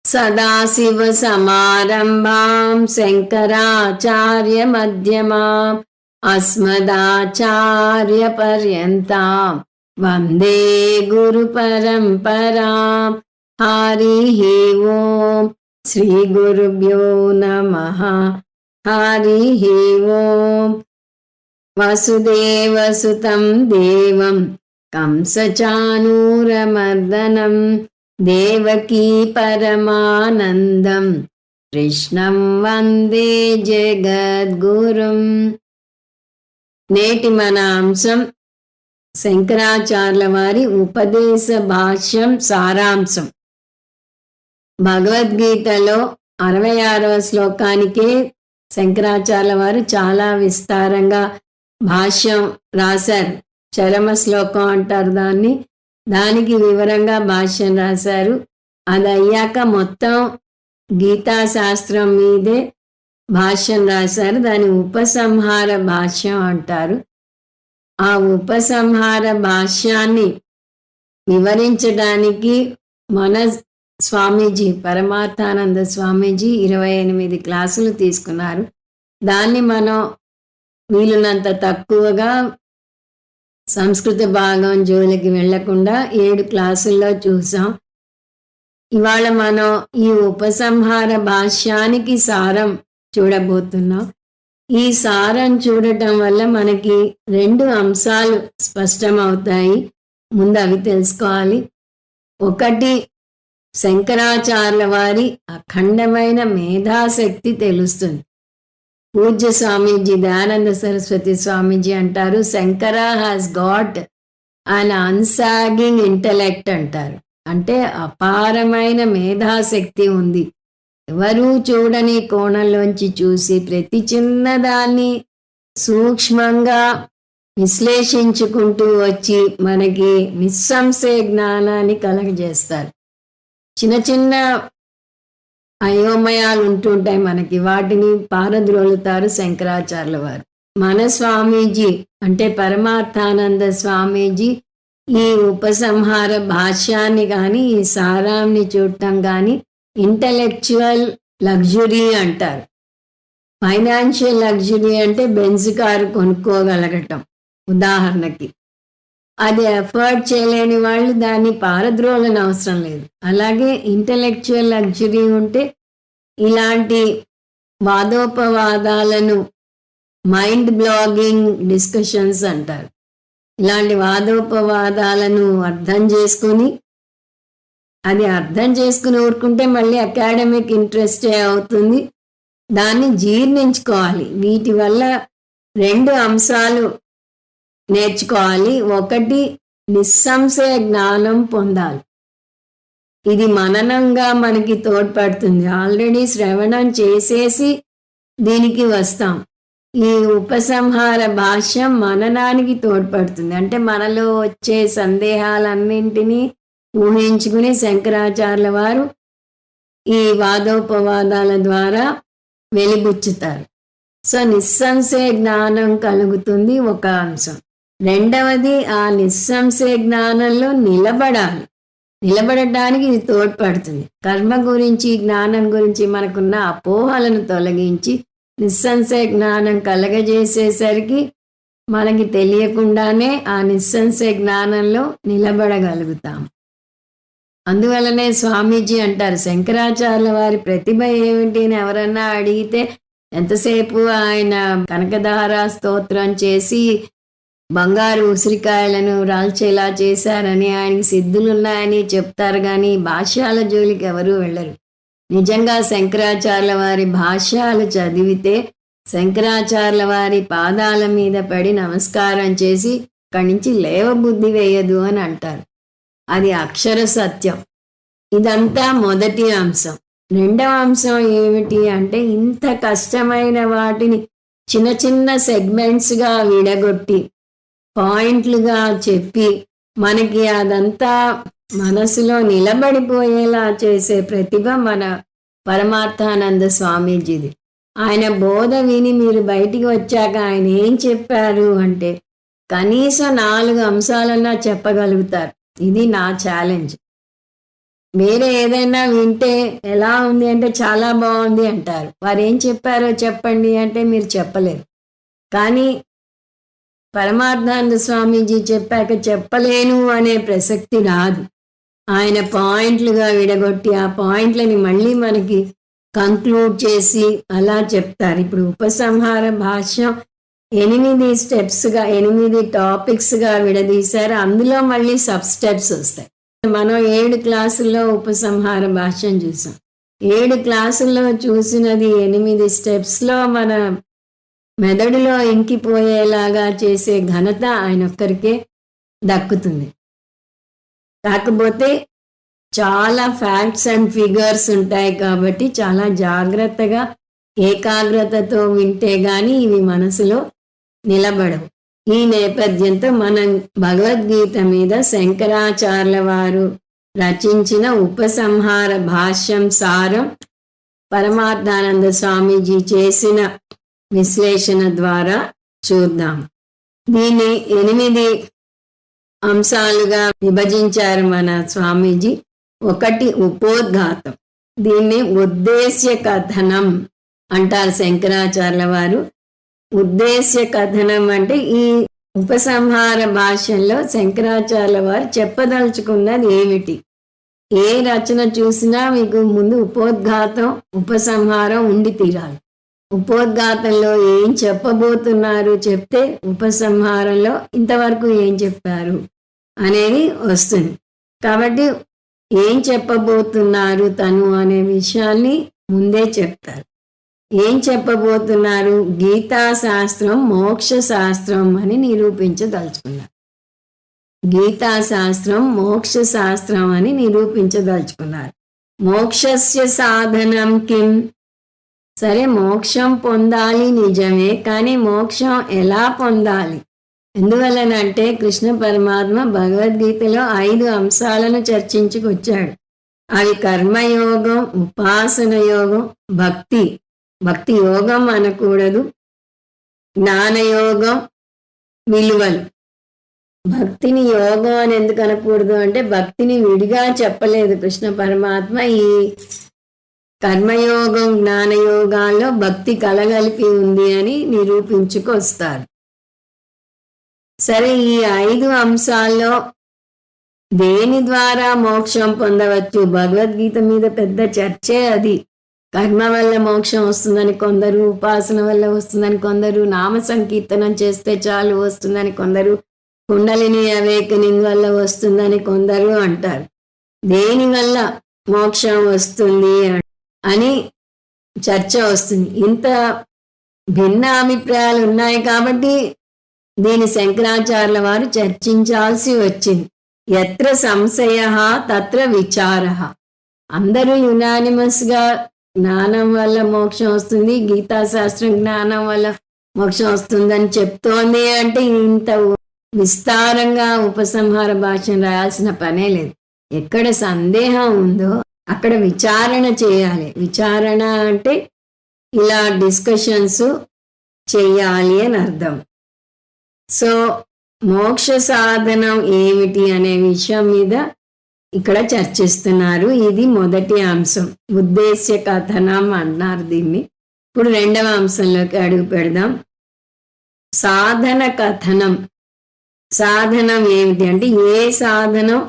सदाशिवसमारम्भां शङ्कराचार्यमध्यमाम् अस्मदाचार्यपर्यन्तां वन्दे गुरुपरम्पराम्। हरिः ओम् श्रीगुरुभ्यो नमः। हरिः ओम्। वसुदेवसुतं देवं कंसचाणूरमर्दनं देवकी परमानन्दं कृष्णं వందే జగద్గురుం. నేటి మన అంశం శంకరాచార్యుల వారి ఉపదేశ భాష్యం సారాంశం. భగవద్గీతలో 66వ శ్లోకానికే శంకరాచార్యుల వారు చాలా విస్తారంగా భాష్యం రాశారు. చరమ శ్లోకం అంటారు దాన్ని. దానికి వివరంగా భాష్యం రాశారు. అది అయ్యాక మొత్తం గీతా శాస్త్రం మీదే భాష్యం రాశారు. దాని ఉపసంహార భాష్యం అంటారు. ఆ ఉపసంహార భాష్యాన్ని వివరించడానికి మన స్వామీజీ పరమార్థానంద స్వామీజీ 28 క్లాసులు తీసుకున్నారు. దాన్ని మనం వీలున్నంత తక్కువగా సంస్కృత భాగం జోలికి వెళ్లకుండా 7 క్లాసుల్లో చూసాం. ఇవాళ మనం ఈ ఉపసంహార భాష్యానికి సారం చూడబోతున్నాం. ఈ సారం చూడటం వల్ల మనకి 2 అంశాలు స్పష్టమవుతాయి. ముందు అవి తెలుసుకోవాలి. ఒకటి, శంకరాచార్యుల వారి అఖండమైన మేధాశక్తి తెలుస్తుంది. పూజ్య స్వామీజీ దయానంద సరస్వతి స్వామీజీ అంటారు, Shankara has got an unsagging intellect అంటారు. అంటే అపారమైన మేధాశక్తి ఉంది. ఎవరూ చూడని కోణంలోంచి చూసి ప్రతి చిన్నదాన్ని సూక్ష్మంగా విశ్లేషించుకుంటూ వచ్చి మనకి నిస్సంశయ జ్ఞానాన్ని కలగజేస్తారు. చిన్న చిన్న అయోమయాలు ఉంటుంటాయి మనకి, వాటిని పారద్రోలుతారు శంకరాచార్యుల వారు. మన స్వామీజీ అంటే పరమార్థానంద స్వామీజీ ఈ ఉపసంహార భాష్యాన్ని కానీ ఈ సారాన్ని చూడటం కానీ ఇంటలెక్చువల్ లగ్జరీ అంటారు. ఫైనాన్షియల్ లగ్జరీ అంటే బెంజ్ కారు కొనుక్కోగలగటం ఉదాహరణకి. అది ఎఫర్ట్ చేయలేని వాళ్ళు దాన్ని పారద్రోలని అవసరం లేదు. అలాగే ఇంటలెక్చువల్ లగ్జరీ ఉంటే ఇలాంటి వాదోపవాదాలను మైండ్ బ్లాగింగ్ డిస్కషన్స్ అంటారు. ఇలాంటి వాదోపవాదాలను అర్థం చేసుకుని ఊరుకుంటే మళ్ళీ అకాడమిక్ ఇంట్రెస్టే అవుతుంది. దాన్ని జీర్ణించుకోవాలి. వీటి వల్ల 2 అంశాలు నేర్చుకోవాలి. ఒకటి, నిస్సంశయ జ్ఞానం పొందాలి. ఇది మననంగా మనకి తోడ్పడుతుంది. ఆల్రెడీ శ్రవణం చేసేసి దీనికి వస్తాం. ఈ ఉపసంహార భాష్యం మననానికి తోడ్పడుతుంది. అంటే మనలో వచ్చే సందేహాలన్నింటినీ ఊహించుకుని శంకరాచార్యుల వారు ఈ వాదోపవాదాల ద్వారా వెలిబుచ్చుతారు. సో నిస్సంశయ జ్ఞానం కలుగుతుంది ఒక అంశం. రెండవది, ఆ నిస్సంశయ జ్ఞానంలో నిలబడటానికి ఇది తోడ్పడుతుంది. కర్మ గురించి జ్ఞానం గురించి మనకున్న అపోహలను తొలగించి నిస్సంశయ జ్ఞానం కలగజేసేసరికి మనకి తెలియకుండానే ఆ నిస్సంశయ జ్ఞానంలో నిలబడగలుగుతాం. అందువలనే స్వామీజీ అంటారు, శంకరాచార్యుల వారి ప్రతిభ ఏమిటి అని ఎవరన్నా అడిగితే ఎంతసేపు ఆయన కనకధార స్తోత్రం చేసి బంగారు ఉసిరికాయలను రాల్చేలా చేశారని, ఆయనకి సిద్ధులున్నాయని చెప్తారు. కానీ భాష్యాల జోలికి ఎవరూ వెళ్ళరు. నిజంగా శంకరాచార్యుల వారి భాష్యాలు చదివితే శంకరాచార్యుల వారి పాదాల మీద పడి నమస్కారం చేసి అక్కడి నుంచి లేవబుద్ధి వేయదు అని అంటారు. అది అక్షర సత్యం. ఇదంతా మొదటి అంశం. రెండవ అంశం ఏమిటి అంటే, ఇంత కష్టమైన వాటిని చిన్న చిన్న సెగ్మెంట్స్గా విడగొట్టి పాయింట్లుగా చెప్పి మనకి అదంతా మనసులో నిలబడిపోయేలా చేసే ప్రతిభ మన పరమార్థానంద స్వామీజీది. ఆయన బోధ విని మీరు బయటికి వచ్చాక ఆయన ఏం చెప్పారు అంటే కనీసం 4 అంశాలన్నా చెప్పగలుగుతారు. ఇది నా ఛాలెంజ్. వేరే ఏదైనా వింటే ఎలా ఉంది అంటే చాలా బాగుంది అంటారు. వారు ఏం చెప్పారో చెప్పండి అంటే మీరు చెప్పలేరు. కానీ పరమార్థానంద స్వామీజీ చెప్పాక చెప్పలేను అనే ప్రసక్తి రాదు. ఆయన పాయింట్లుగా విడగొట్టి ఆ పాయింట్లని మళ్ళీ మనకి కంక్లూడ్ చేసి అలా చెప్తారు. ఇప్పుడు ఉపసంహార భాష్యం 8 స్టెప్స్గా 8 టాపిక్స్గా విడదీశారు. అందులో మళ్ళీ సబ్ స్టెప్స్ వస్తాయి. మనం 7 క్లాసుల్లో ఉపసంహార భాష్యం చూసాం. 7 క్లాసుల్లో చూసినది 8 స్టెప్స్లో మన మెదడులో ఇంకిపోయేలాగా చేసే ఘనత ఆయన ఒక్కరికే దక్కుతుంది. కాకపోతే చాలా ఫ్యాక్ట్స్ అండ్ ఫిగర్స్ ఉంటాయి కాబట్టి చాలా జాగ్రత్తగా ఏకాగ్రతతో వింటే గాని ఇవి మనసులో నిలబడవు. ఈ నేపథ్యంతో మనం భగవద్గీత మీద శంకరాచార్యుల వారు రచించిన ఉపసంహార భాష్యం సారం పరమార్థానంద స్వామీజీ చేసిన విశ్లేషణ ద్వారా చూద్దాం. దీన్ని 8 అంశాలుగా విభజించారు మన స్వామీజీ. 1 ఉపోద్ఘాతం. దీన్ని ఉద్దేశ్య కథనం అంటారు శంకరాచార్యుల వారు. ఉద్దేశ్య కథనం అంటే ఈ ఉపసంహార భాష్యంలో శంకరాచార్యుల వారు చెప్పదలుచుకున్నది ఏమిటి. ఏ రచన చూసినా మీకు ముందు ఉపోద్ఘాతం ఉపసంహారం ఉండి తీరాలి. ఉపోద్ఘాతంలో ఏం చెప్పబోతున్నారు చెప్తే ఉపసంహారంలో ఇంతవరకు ఏం చెప్పారు అనేది వస్తుంది. కాబట్టి ఏం చెప్పబోతున్నారు తను అనే విషయాన్ని ముందే చెప్తారు. ఏం చెప్పబోతున్నారు? గీతా శాస్త్రం మోక్ష శాస్త్రం అని నిరూపించదలుచుకున్నారు. గీతా శాస్త్రం మోక్ష శాస్త్రం అని నిరూపించదలుచుకున్నారు. మోక్షస్య సాధనం కిం? సరే, మోక్షం పొందాలి నిజమే, కానీ మోక్షం ఎలా పొందాలి? ఎందువలనంటే కృష్ణ పరమాత్మ భగవద్గీతలో 5 అంశాలను చర్చించుకొచ్చాడు. అవి కర్మయోగం, ఉపాసన యోగం, భక్తి యోగం అనకూడదు, జ్ఞానయోగం, విలువలు. భక్తిని యోగం అని ఎందుకు అనకూడదు అంటే భక్తిని విడిగా చెప్పలేదు కృష్ణ పరమాత్మ. ఈ కర్మయోగం జ్ఞానయోగాల్లో భక్తి కలగలిపి ఉంది అని నిరూపించుకొస్తారు. సరే, ఈ 5 అంశాల్లో దేని ద్వారా మోక్షం పొందవచ్చు? భగవద్గీత మీద పెద్ద చర్చే అది. కర్మ వల్ల మోక్షం వస్తుందని కొందరు, ఉపాసన వల్ల వస్తుందని కొందరు, నామ సంకీర్తనం చేస్తే చాలు వస్తుందని కొందరు, కుండలిని అవేకనింగ్ వల్ల వస్తుందని కొందరు అంటారు. దేని వల్ల మోక్షం వస్తుంది అని చర్చ వస్తుంది. ఇంత భిన్న అభిప్రాయాలు ఉన్నాయి కాబట్టి దీని శంకరాచార్యుల వారు చర్చించాల్సి వచ్చింది. ఎత్ర సంశయ తత్ర విచార. అందరూ యునానిమస్గా జ్ఞానం వల్ల మోక్షం వస్తుంది, గీతాశాస్త్రం జ్ఞానం వల్ల మోక్షం వస్తుందని చెప్తోంది అంటే ఇంత విస్తారంగా ఉపసంహార భాష్యం రాయాల్సిన పనే లేదు. ఎక్కడ సందేహం ఉందో అక్కడ విచారణ చేయాలి. విచారణ అంటే ఇలా డిస్కషన్స్ చేయాలి అని అర్థం. సో మోక్ష సాధనం ఏమిటి అనే విషయం మీద ఇక్కడ చర్చిస్తున్నారు. ఇది మొదటి అంశం, ఉద్దేశ్య కథనం అన్నారు దీన్ని. ఇప్పుడు 2వ అంశంలోకి అడుగు పెడదాం. సాధన కథనం. సాధనం ఏమిటి అంటే ఏ సాధనం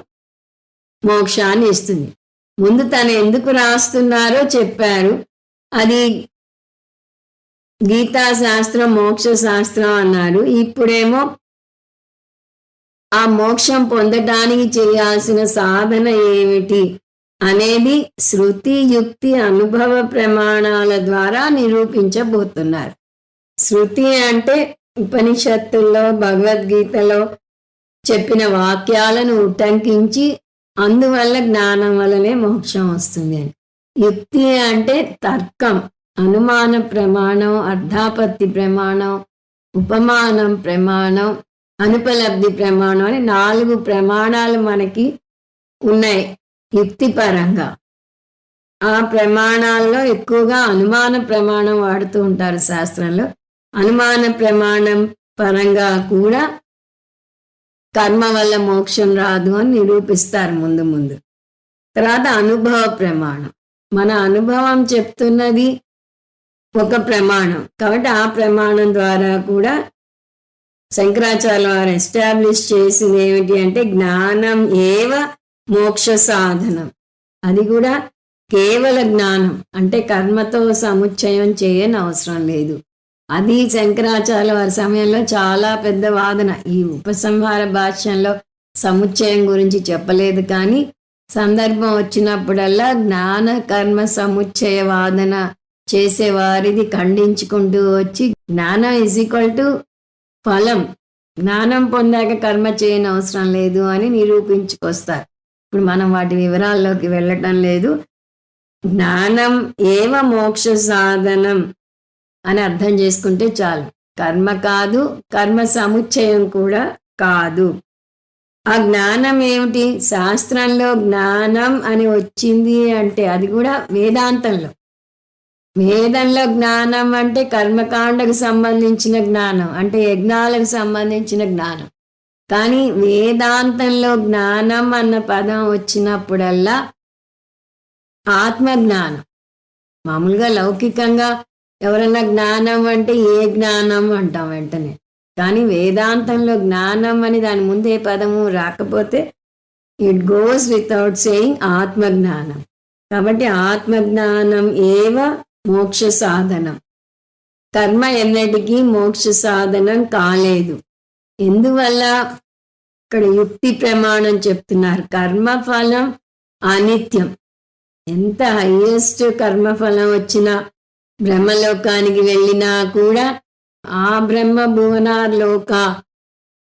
మోక్షాన్ని ఇస్తుంది. ముందు తను ఎందుకు రాస్తున్నారో చెప్పారు. అది గీతా శాస్త్రం మోక్ష శాస్త్రం అన్నారు. ఇప్పుడేమో ఆ మోక్షం పొందడానికి చేయాల్సిన సాధన ఏమిటి అనేది శృతి యుక్తి అనుభవ ప్రమాణాల ద్వారా నిరూపించబోతున్నారు. శృతి అంటే ఉపనిషత్తుల్లో భగవద్గీతలో చెప్పిన వాక్యాలను ఉటంకించి అందువల్ల జ్ఞానం వల్లనే మోక్షం వస్తుంది అని. యుక్తి అంటే తర్కం, అనుమాన ప్రమాణం, అర్ధాపత్తి ప్రమాణం, ఉపమానం ప్రమాణం, అనుపలబ్ధి ప్రమాణం అని 4 ప్రమాణాలు మనకి ఉన్నాయి యుక్తిపరంగా. ఆ ప్రమాణాల్లో ఎక్కువగా అనుమాన ప్రమాణం వాడుతూ ఉంటారు శాస్త్రంలో. అనుమాన ప్రమాణం పరంగా కూడా కర్మ వల్ల మోక్షం రాదు అని నిరూపిస్తారు ముందు. తర్వాత అనుభవ ప్రమాణం. మన అనుభవం చెప్తున్నది ఒక ప్రమాణం, కాబట్టి ఆ ప్రమాణం ద్వారా కూడా శంకరాచార్య వారు ఎస్టాబ్లిష్ చేసింది ఏమిటి అంటే జ్ఞానం ఏవ మోక్ష సాధనం. అది కూడా కేవల జ్ఞానం, అంటే కర్మతో సముచ్చయం చేయని అవసరం లేదు. అది శంకరాచార్య వారి సమయంలో చాలా పెద్ద వాదన. ఈ ఉపసంహార భాష్యంలో సముచ్చయం గురించి చెప్పలేదు, కానీ సందర్భం వచ్చినప్పుడల్లా జ్ఞాన కర్మ సముచ్చయ వాదన చేసేవారిది ఖండించుకుంటూ వచ్చి జ్ఞానం ఈజ్ ఈక్వల్ టు ఫలం, జ్ఞానం పొందాక కర్మ చేయని అవసరం లేదు అని నిరూపించుకొస్తారు. ఇప్పుడు మనం వాటి వివరాల్లోకి వెళ్ళటం లేదు. జ్ఞానం ఏవ మోక్ష సాధనం అని అర్థం చేసుకుంటే చాలు. కర్మ కాదు, కర్మ సముచ్చయం కూడా కాదు. ఆ జ్ఞానం ఏమిటి? శాస్త్రంలో జ్ఞానం అని వచ్చింది అంటే అది కూడా వేదాంతంలో. వేదంలో జ్ఞానం అంటే కర్మకాండకు సంబంధించిన జ్ఞానం, అంటే యజ్ఞాలకు సంబంధించిన జ్ఞానం. కానీ వేదాంతంలో జ్ఞానం అన్న పదం వచ్చినప్పుడల్లా ఆత్మజ్ఞానం. మామూలుగా లౌకికంగా ఎవరన్నా జ్ఞానం అంటే ఏ జ్ఞానం అంటాం వెంటనే, కానీ వేదాంతంలో జ్ఞానం అని దాని ముందే పదము రాకపోతే ఇట్ గోస్ వితౌట్ సేయింగ్ ఆత్మజ్ఞానం. కాబట్టి ఆత్మజ్ఞానం ఏవ మోక్ష సాధనం. కర్మ ఎన్నటికీ మోక్ష సాధనం కాలేదు. ఎందువల్ల? ఇక్కడ యుక్తి ప్రమాణం చెప్తున్నారు. కర్మఫలం అనిత్యం. ఎంత హైయెస్ట్ కర్మఫలం వచ్చినా, బ్రహ్మలోకానికి వెళ్ళినా కూడా ఆ బ్రహ్మ భువనార్లోక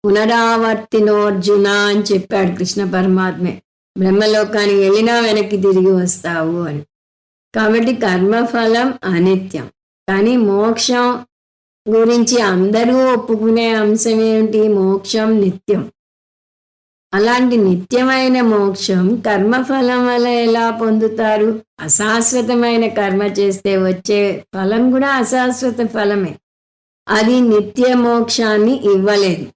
పునరావర్తినోర్జున అని చెప్పాడు కృష్ణ పరమాత్మే. బ్రహ్మలోకానికి వెళ్ళినా వెనక్కి తిరిగి వస్తావు అని. కాబట్టి కర్మఫలం అనిత్యం. కానీ మోక్షం గురించి అందరూ ఒప్పుకునే అంశం ఏమిటి? మోక్షం నిత్యం. అలాంటి నిత్యమైన మోక్షం కర్మఫలం వల్ల ఎలా పొందుతారు? అశాశ్వతమైన కర్మ చేస్తే వచ్చే ఫలం కూడా అశాశ్వత ఫలమే. అది నిత్య మోక్షాన్ని ఇవ్వలేదు.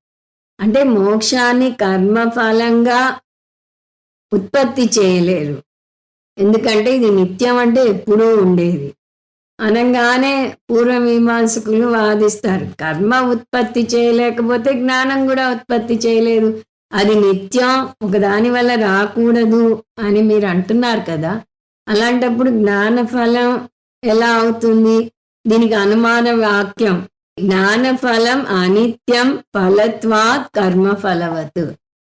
అంటే మోక్షాన్ని కర్మఫలంగా ఉత్పత్తి చేయలేరు. ఎందుకంటే ఇది నిత్యం అంటే ఎప్పుడూ ఉండేది అనగానే పూర్వమీమాంసకులు వాదిస్తారు, కర్మ ఉత్పత్తి చేయలేకపోతే జ్ఞానం కూడా ఉత్పత్తి చేయలేదు, అది నిత్యం, ఒకదాని వల్ల రాకూడదు అని మీరు అంటున్నారు కదా. అలాంటప్పుడు జ్ఞానఫలం ఎలా అవుతుంది? దీనికి అనుమాన వాక్యం, జ్ఞానఫలం అనిత్యం ఫలత్వాత్ కర్మఫలవత్.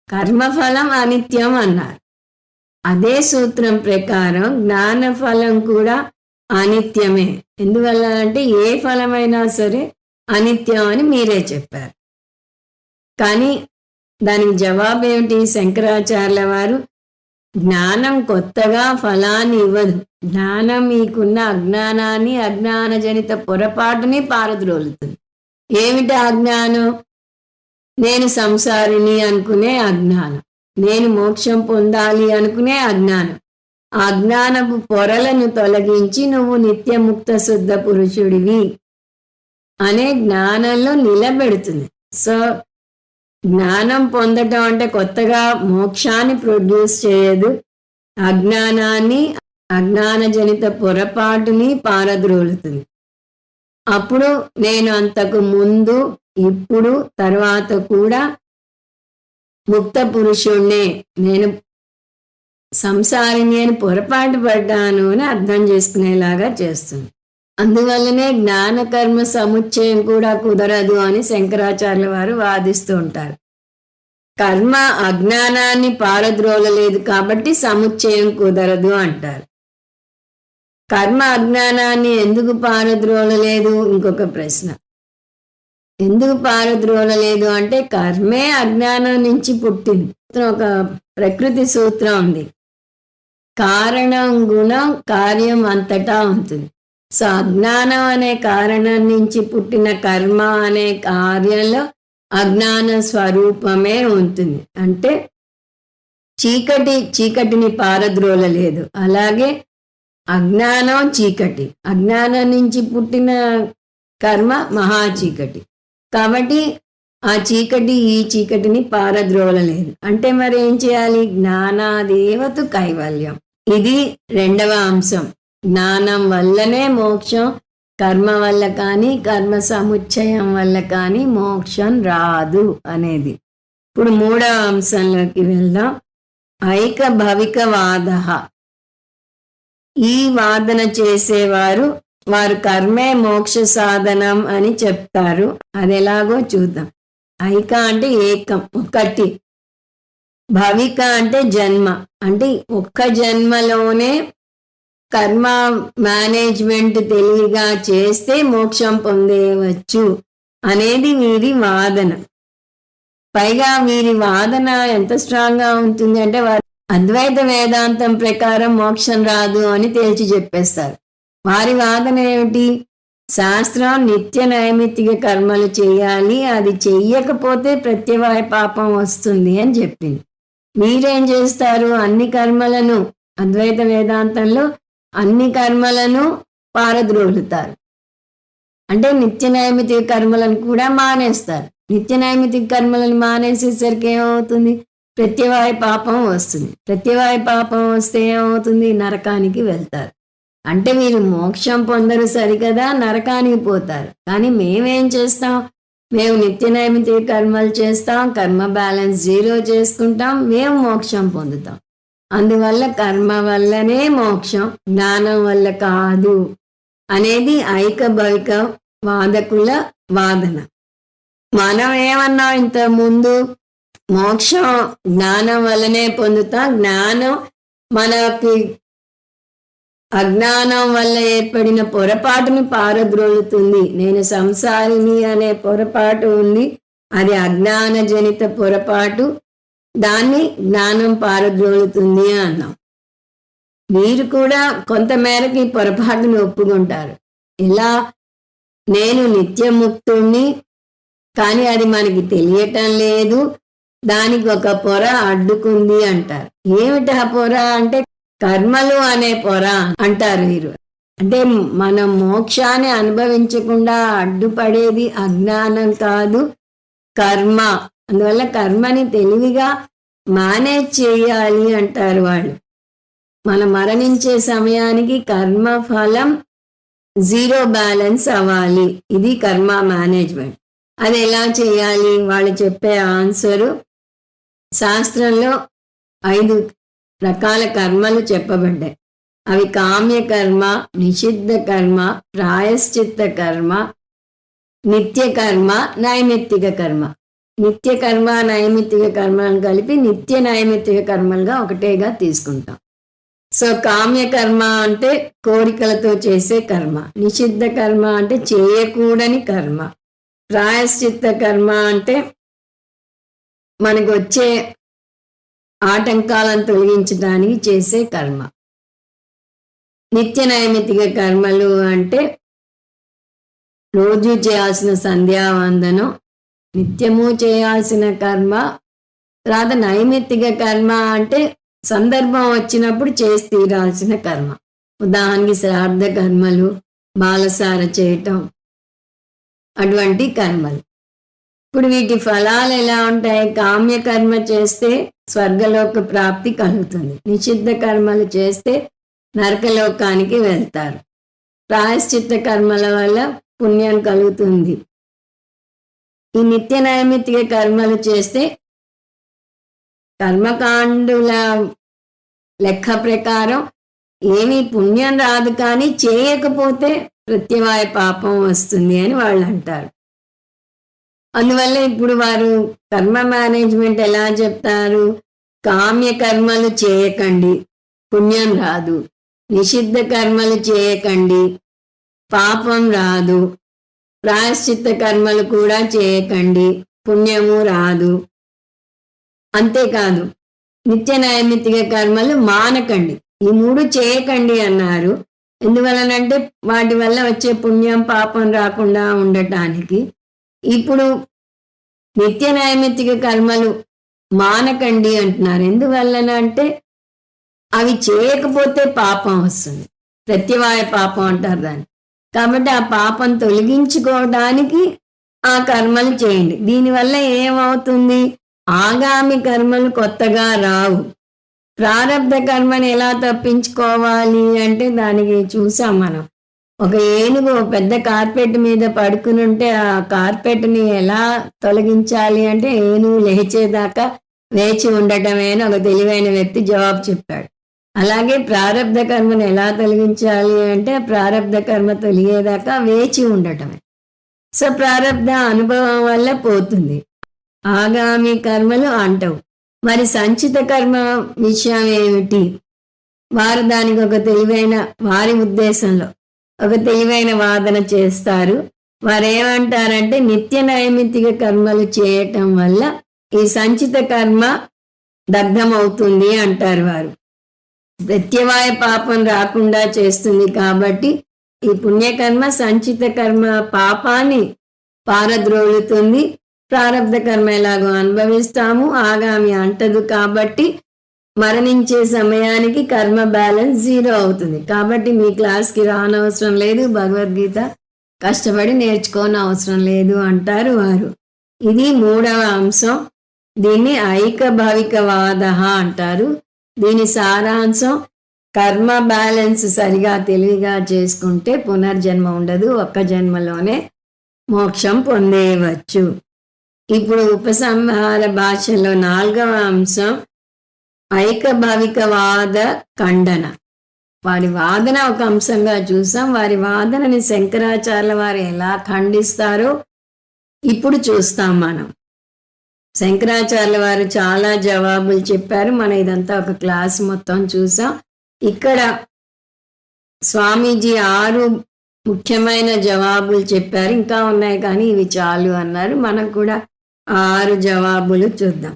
కర్మఫలం అనిత్యం అన్నారు. అదే సూత్రం ప్రకారం జ్ఞానఫలం కూడా అనిత్యమే. ఎందువల్ల అంటే ఏ ఫలమైనా సరే అనిత్యం అని మీరే చెప్పారు. కానీ దానికి జవాబు ఏమిటి? శంకరాచార్యుల వారు జ్ఞానం కొత్తగా ఫలాన్ని ఇవ్వదు. జ్ఞానం మీకున్న అజ్ఞానాన్ని, అజ్ఞానజనిత పొరపాటుని పారద్రోలుతుంది. ఏమిటి అజ్ఞానం? నేను సంసారిని అనుకునే అజ్ఞానం, నేను మోక్షం పొందాలి అనుకునే అజ్ఞానం. ఆ అజ్ఞానపు పొరలను తొలగించి నువ్వు నిత్యముక్త శుద్ధ పురుషుడివి అనే జ్ఞానంలో నిలబెడుతుంది. సో జ్ఞానం పొందటం అంటే కొత్తగా మోక్షాన్ని ప్రొడ్యూస్ చేయదు, అజ్ఞానాన్ని, అజ్ఞానజనిత పొరపాటుని పారద్రోలుతుంది. అప్పుడు నేను అంతకు ముందు, ఇప్పుడు, తర్వాత కూడా ముక్త పురుషుణ్ణే, నేను సంసారిని అని పొరపాటు పడ్డాను అని అర్థం చేసుకునేలాగా చేస్తుంది. అందువల్లనే జ్ఞానకర్మ సముచ్చయం కూడా కుదరదు అని శంకరాచార్యుల వారు వాదిస్తూ ఉంటారు. కర్మ అజ్ఞానాన్ని పారద్రోలలేదు కాబట్టి సముచ్చయం కుదరదు అంటారు. కర్మ అజ్ఞానాన్ని ఎందుకు పారద్రోలలేదు? ఇంకొక ప్రశ్న. ఎందుకు పారద్రోలలేదు అంటే కర్మే అజ్ఞానం నుంచి పుట్టింది. ఒక ప్రకృతి సూత్రం ఉంది, కారణం గుణం కార్యం అంతటా ఉంటుంది. సో అజ్ఞానం అనే కారణం నుంచి పుట్టిన కర్మ అనే కార్యంలో అజ్ఞాన స్వరూపమే ఉంటుంది. అంటే చీకటిని పారద్రోలలేదు. అలాగే అజ్ఞానం చీకటి, అజ్ఞానం నుంచి పుట్టిన కర్మ మహా చీకటి. కాబట్టి ఆ చీకటి ఈ చీకటిని పారద్రోలలేదు. అంటే మరి ఏం చేయాలి? జ్ఞానాదేవతు కైవల్యం. ఇది రెండవ అంశం. జ్ఞానం వల్లనే మోక్షం, కర్మ వల్ల కానీ కర్మ సముచ్చయం వల్ల కానీ మోక్షం రాదు అనేది. ఇప్పుడు మూడవ అంశంలోకి వెళ్దాం. ఐకభవికవాద. ఈ వాదన చేసేవారు వారు కర్మే మోక్ష సాధనం అని చెప్తారు. అది ఎలాగో చూద్దాం. ఐక అంటే ఏకం, ఒకటి. భవిక అంటే జన్మ, అంటే ఒక్క జన్మలోనే కర్మ మేనేజ్మెంట్ తెలివిగా చేస్తే మోక్షం పొందేయవచ్చు అనేది వీరి వాదన. పైగా వీరి వాదన ఎంత స్ట్రాంగ్గా ఉంటుంది అంటే వారు అద్వైత వేదాంతం ప్రకారం మోక్షం రాదు అని తేల్చి చెప్పేస్తారు. వారి వాదన ఏమిటి? శాస్త్రం నిత్య నైమిత్తిక కర్మలు చేయాలి, అది చెయ్యకపోతే ప్రత్యవాయ పాపం వస్తుంది అని చెప్పింది. మీరేం చేస్తారు? అన్ని కర్మలను, అద్వైత వేదాంతంలో అన్ని కర్మలను పారద్రోలుతారు. అంటే నిత్య నైమిత్తిక కర్మలను కూడా మానేస్తారు. నిత్య నైమిత్తిక కర్మలను మానేసేసరికి ఏమవుతుంది? ప్రత్యవాయ పాపం వస్తుంది. ప్రత్యవాయ పాపం వస్తే ఏమవుతుంది? నరకానికి వెళ్తారు. అంటే మీరు మోక్షం పొందరు సరికదా, నరకానికి పోతారు. కానీ మేమేం చేస్తాం? మేము నిత్య నైమిత్తిక కర్మలు చేస్తాం, కర్మ బ్యాలెన్స్ 0 చేసుకుంటాం, మేము మోక్షం పొందుతాం. అందువల్ల కర్మ వల్లనే మోక్షం, జ్ఞానం వల్ల కాదు అనేది ఐకభవిక వాదకుల వాదన. మనం ఏమన్నాం ఇంత ముందు? మోక్షం జ్ఞానం వల్లనే పొందుతాం. జ్ఞానం మనకి అజ్ఞానం వల్ల ఏర్పడిన పొరపాటుని పారద్రోలుతుంది. నేను సంసారిని అనే పొరపాటు ఉంది, అది అజ్ఞాన జనిత పొరపాటు, దాన్ని జ్ఞానం పారద్రోలుతుంది అన్నాం. మీరు కూడా కొంతమేరకు ఈ పొరపాటుని ఒప్పుకుంటారు. ఇలా నేను నిత్యముక్తుణ్ణి, కానీ అది మనకి తెలియటం లేదు, దానికి ఒక పొర అడ్డుకుంది అంటారు. ఏమిటి ఆ పొర అంటే కర్మలు అనే పొర అంటారు వీరు. అంటే మనం మోక్షాన్ని అనుభవించకుండా అడ్డుపడేది అజ్ఞానం కాదు, కర్మ. అందువల్ల కర్మని తెలివిగా మేనేజ్ చేయాలి అంటారు వాళ్ళు. మనం మరణించే సమయానికి కర్మ ఫలం 0 బ్యాలెన్స్ అవ్వాలి. ఇది కర్మ మేనేజ్మెంట్. అది ఎలా చేయాలి? వాళ్ళు చెప్పే ఆన్సరు, శాస్త్రంలో 5 రకాల కర్మలు చెప్పబడ్డాయి. అవి కామ్య కర్మ, నిషిద్ధ కర్మ, ప్రాయశ్చిత్త కర్మ, నిత్య కర్మ, నైమిత్తిక కర్మ. నిత్య కర్మ నైమిత్తిక కర్మలను కలిపి నిత్య నైమిత్తిక కర్మలుగా ఒకటేగా తీసుకుంటాం. సో కామ్య కర్మ అంటే కోరికలతో చేసే కర్మ, నిషిద్ధ కర్మ అంటే చేయకూడని కర్మ, ప్రాయశ్చిత్త కర్మ అంటే మనకు వచ్చే ఆటంకాలను తొలగించడానికి చేసే కర్మ, నిత్య నైమిత్తిక కర్మలు అంటే రోజు చేయాల్సిన సంధ్యావందనం, నిత్యము చేయాల్సిన కర్మ. తర్వాత నైమిత్తిక కర్మ అంటే సందర్భం వచ్చినప్పుడు చేసి తీరాల్సిన కర్మ. ఉదాహరణకి శ్రాద్ధ కర్మలు, బాలసార చేయటం, అటువంటి కర్మలు. ఇప్పుడు వీటి ఫలాలు ఎలా ఉంటాయి? కామ్య కర్మ చేస్తే స్వర్గలోక ప్రాప్తి కలుగుతుంది, నిషిద్ధ కర్మలు చేస్తే నరకలోకానికి వెళ్తారు, ప్రాయశ్చిత్త కర్మల వల్ల పుణ్యం కలుగుతుంది. ఈ నిత్య నైమిత్తిక కర్మలు చేస్తే కర్మకాండుల లెక్క ప్రకారం ఏమీ పుణ్యం రాదు, కానీ చేయకపోతే ప్రత్యవాయ పాపం వస్తుంది అని వాళ్ళు అంటారు. అందువల్ల ఇప్పుడు వారు కర్మ మేనేజ్మెంట్ ఎలా చెప్తారు? కామ్య కర్మలు చేయకండి, పుణ్యం రాదు. నిషిద్ధ కర్మలు చేయకండి, పాపం రాదు. ప్రాయశ్చిత్త కర్మలు కూడా చేయకండి, పుణ్యము రాదు. అంతేకాదు నిత్య నైమిత్తిక కర్మలు మానకండి. ఈ 3 చేయకండి అన్నారు. ఎందువలనంటే వాటి వల్ల వచ్చే పుణ్యం పాపం రాకుండా ఉండటానికి. ఇప్పుడు నిత్య నైమిత్తిక కర్మలు మానకండి అంటున్నారు. ఎందువల్లనంటే అవి చేయకపోతే పాపం వస్తుంది, ప్రత్యవాయ పాపం అంటారు దాన్ని. కాబట్టి ఆ పాపం తొలగించుకోవడానికి ఆ కర్మలు చేయండి. దీనివల్ల ఏమవుతుంది? ఆగామి కర్మలు కొత్తగా రావు, ప్రారబ్ధ కర్మని ఎలా తప్పించుకోవాలి అంటే దానికి చూసాం మనం. ఒక ఏనుగు పెద్ద కార్పెట్ మీద పడుకుని ఉంటే ఆ కార్పెట్ని ఎలా తొలగించాలి అంటే ఏనుగు లేచేదాకా వేచి ఉండటమే అని ఒక తెలివైన వ్యక్తి జవాబు చెప్పాడు. అలాగే ప్రారబ్ధ కర్మను ఎలా తొలగించాలి అంటే ప్రారబ్ధ కర్మ తొలిగేదాకా వేచి ఉండటమే. సో ప్రారబ్ధ అనుభవం వల్ల పోతుంది, ఆగామి కర్మలు అంటవు. మరి సంచిత కర్మ విషయం ఏమిటి? వారు దానికి ఒక తెలివైన, వారి ఉద్దేశంలో ఒక తెలివైన వాదన చేస్తారు. వారు ఏమంటారంటే నిత్య నైమిత్తిక కర్మలు చేయటం వల్ల ఈ సంచిత కర్మ దగ్ధమవుతుంది అంటారు వారు. ప్రత్యవాయ పాపం రాకుండా చేస్తుంది కాబట్టి ఈ పుణ్యకర్మ సంచిత కర్మ పాపాన్ని పారద్రోలుతుంది. ప్రారబ్ధ కర్మ ఎలాగో అనుభవిస్తాము, ఆగామి అంటదు కాబట్టి మరణించే సమయానికి కర్మ బ్యాలెన్స్ 0 అవుతుంది. కాబట్టి మీ క్లాస్కి రానవసరం లేదు, భగవద్గీత కష్టపడి నేర్చుకోని అవసరం లేదు అంటారు వారు. ఇది 3వ అంశం. దీన్ని ఐకభవికవాద అంటారు. దీని సారాంశం కర్మ బ్యాలెన్స్ సరిగా తెలివిగా చేసుకుంటే పునర్జన్మ ఉండదు, ఒక్క జన్మలోనే మోక్షం పొందేయవచ్చు. ఇప్పుడు ఉపసంహార భాషలో 4వ అంశం ఐకభవికవాద ఖండన. వారి వాదన ఒక అంశంగా చూసాం. వారి వాదనని శంకరాచార్యుల వారు ఎలా ఖండిస్తారో ఇప్పుడు చూస్తాం మనం. శంకరాచార్యుల వారు చాలా జవాబులు చెప్పారు. మనం ఇదంతా ఒక క్లాస్ మొత్తం చూసాం. ఇక్కడ స్వామీజీ 6 ముఖ్యమైన జవాబులు చెప్పారు. ఇంకా ఉన్నాయి కానీ ఇవి చాలు అన్నారు. మనం కూడా 6 జవాబులు చూద్దాం.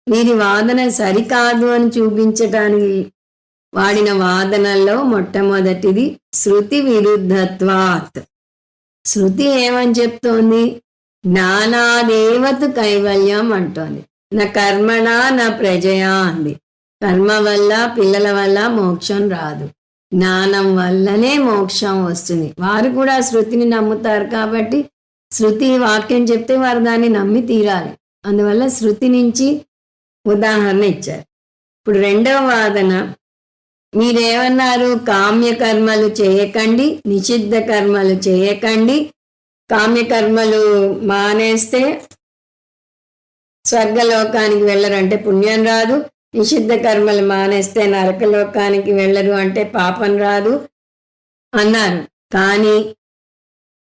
వీరి వాదన సరికాదు అని చూపించటానికి వాడిన వాదనల్లో మొట్టమొదటిది శృతి విరుద్ధత్వాత్. శృతి ఏమని చెప్తోంది? జ్ఞానాదేవతు కైవల్యం అంటోంది. నా కర్మణా నా ప్రజయా అంది. కర్మ వల్ల పిల్లల వల్ల మోక్షం రాదు, జ్ఞానం వల్లనే మోక్షం వస్తుంది. వారు కూడా శృతిని నమ్ముతారు కాబట్టి శృతి వాక్యం చెప్తే వారు దాన్ని నమ్మి తీరాలి. అందువల్ల శృతి నుంచి ఉదాహరణ ఇచ్చారు. ఇప్పుడు 2వ వాదన, మీరేమన్నారు? కామ్య కర్మలు చేయకండి, నిషిద్ధ కర్మలు చేయకండి. కామ్యకర్మలు మానేస్తే స్వర్గలోకానికి వెళ్ళరంటే పుణ్యం రాదు, నిషిద్ధ కర్మలు మానేస్తే నరకలోకానికి వెళ్ళరు అంటే పాపం రాదు అన్నారు. కానీ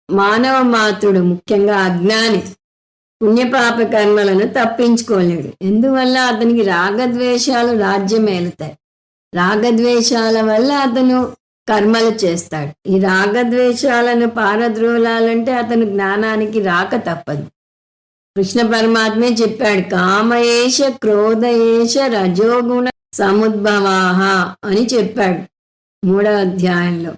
మానవ మాతృడు, ముఖ్యంగా అజ్ఞాని, పుణ్యపాప కర్మలను తప్పించుకోలేడు. ఎందువల్ల? అతనికి రాగద్వేషాలు రాజ్యమేలుతాయి. రాగద్వేషాల వల్ల అతను కర్మలు చేస్తాడు. ఈ రాగద్వేషాలను పారద్రోలాలంటే అతను జ్ఞానానికి రాక తప్పదు. కృష్ణ పరమాత్మే చెప్పాడు, కామయేష క్రోధయేష రజోగుణ సముద్భవాహ అని చెప్పాడు 3వ అధ్యాయంలో.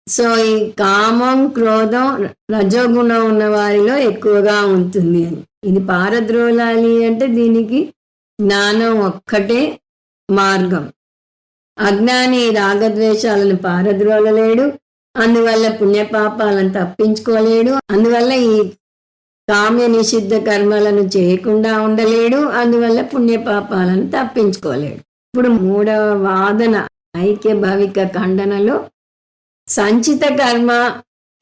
సో ఈ కామం, క్రోధం, రజోగుణం ఉన్న వారిలో ఎక్కువగా ఉంటుంది అని. ఇది పారద్రోలాలి అంటే దీనికి జ్ఞానం ఒక్కటే మార్గం. అజ్ఞాని రాగద్వేషాలను పారద్రోలలేడు, అందువల్ల పుణ్యపాపాలను తప్పించుకోలేడు, అందువల్ల ఈ కామ్య నిషిద్ధ కర్మలను చేయకుండా ఉండలేడు, అందువల్ల పుణ్యపాపాలను తప్పించుకోలేడు. ఇప్పుడు 3వ వాదన ఐక్య భవిక ఖండనలో సంచిత కర్మ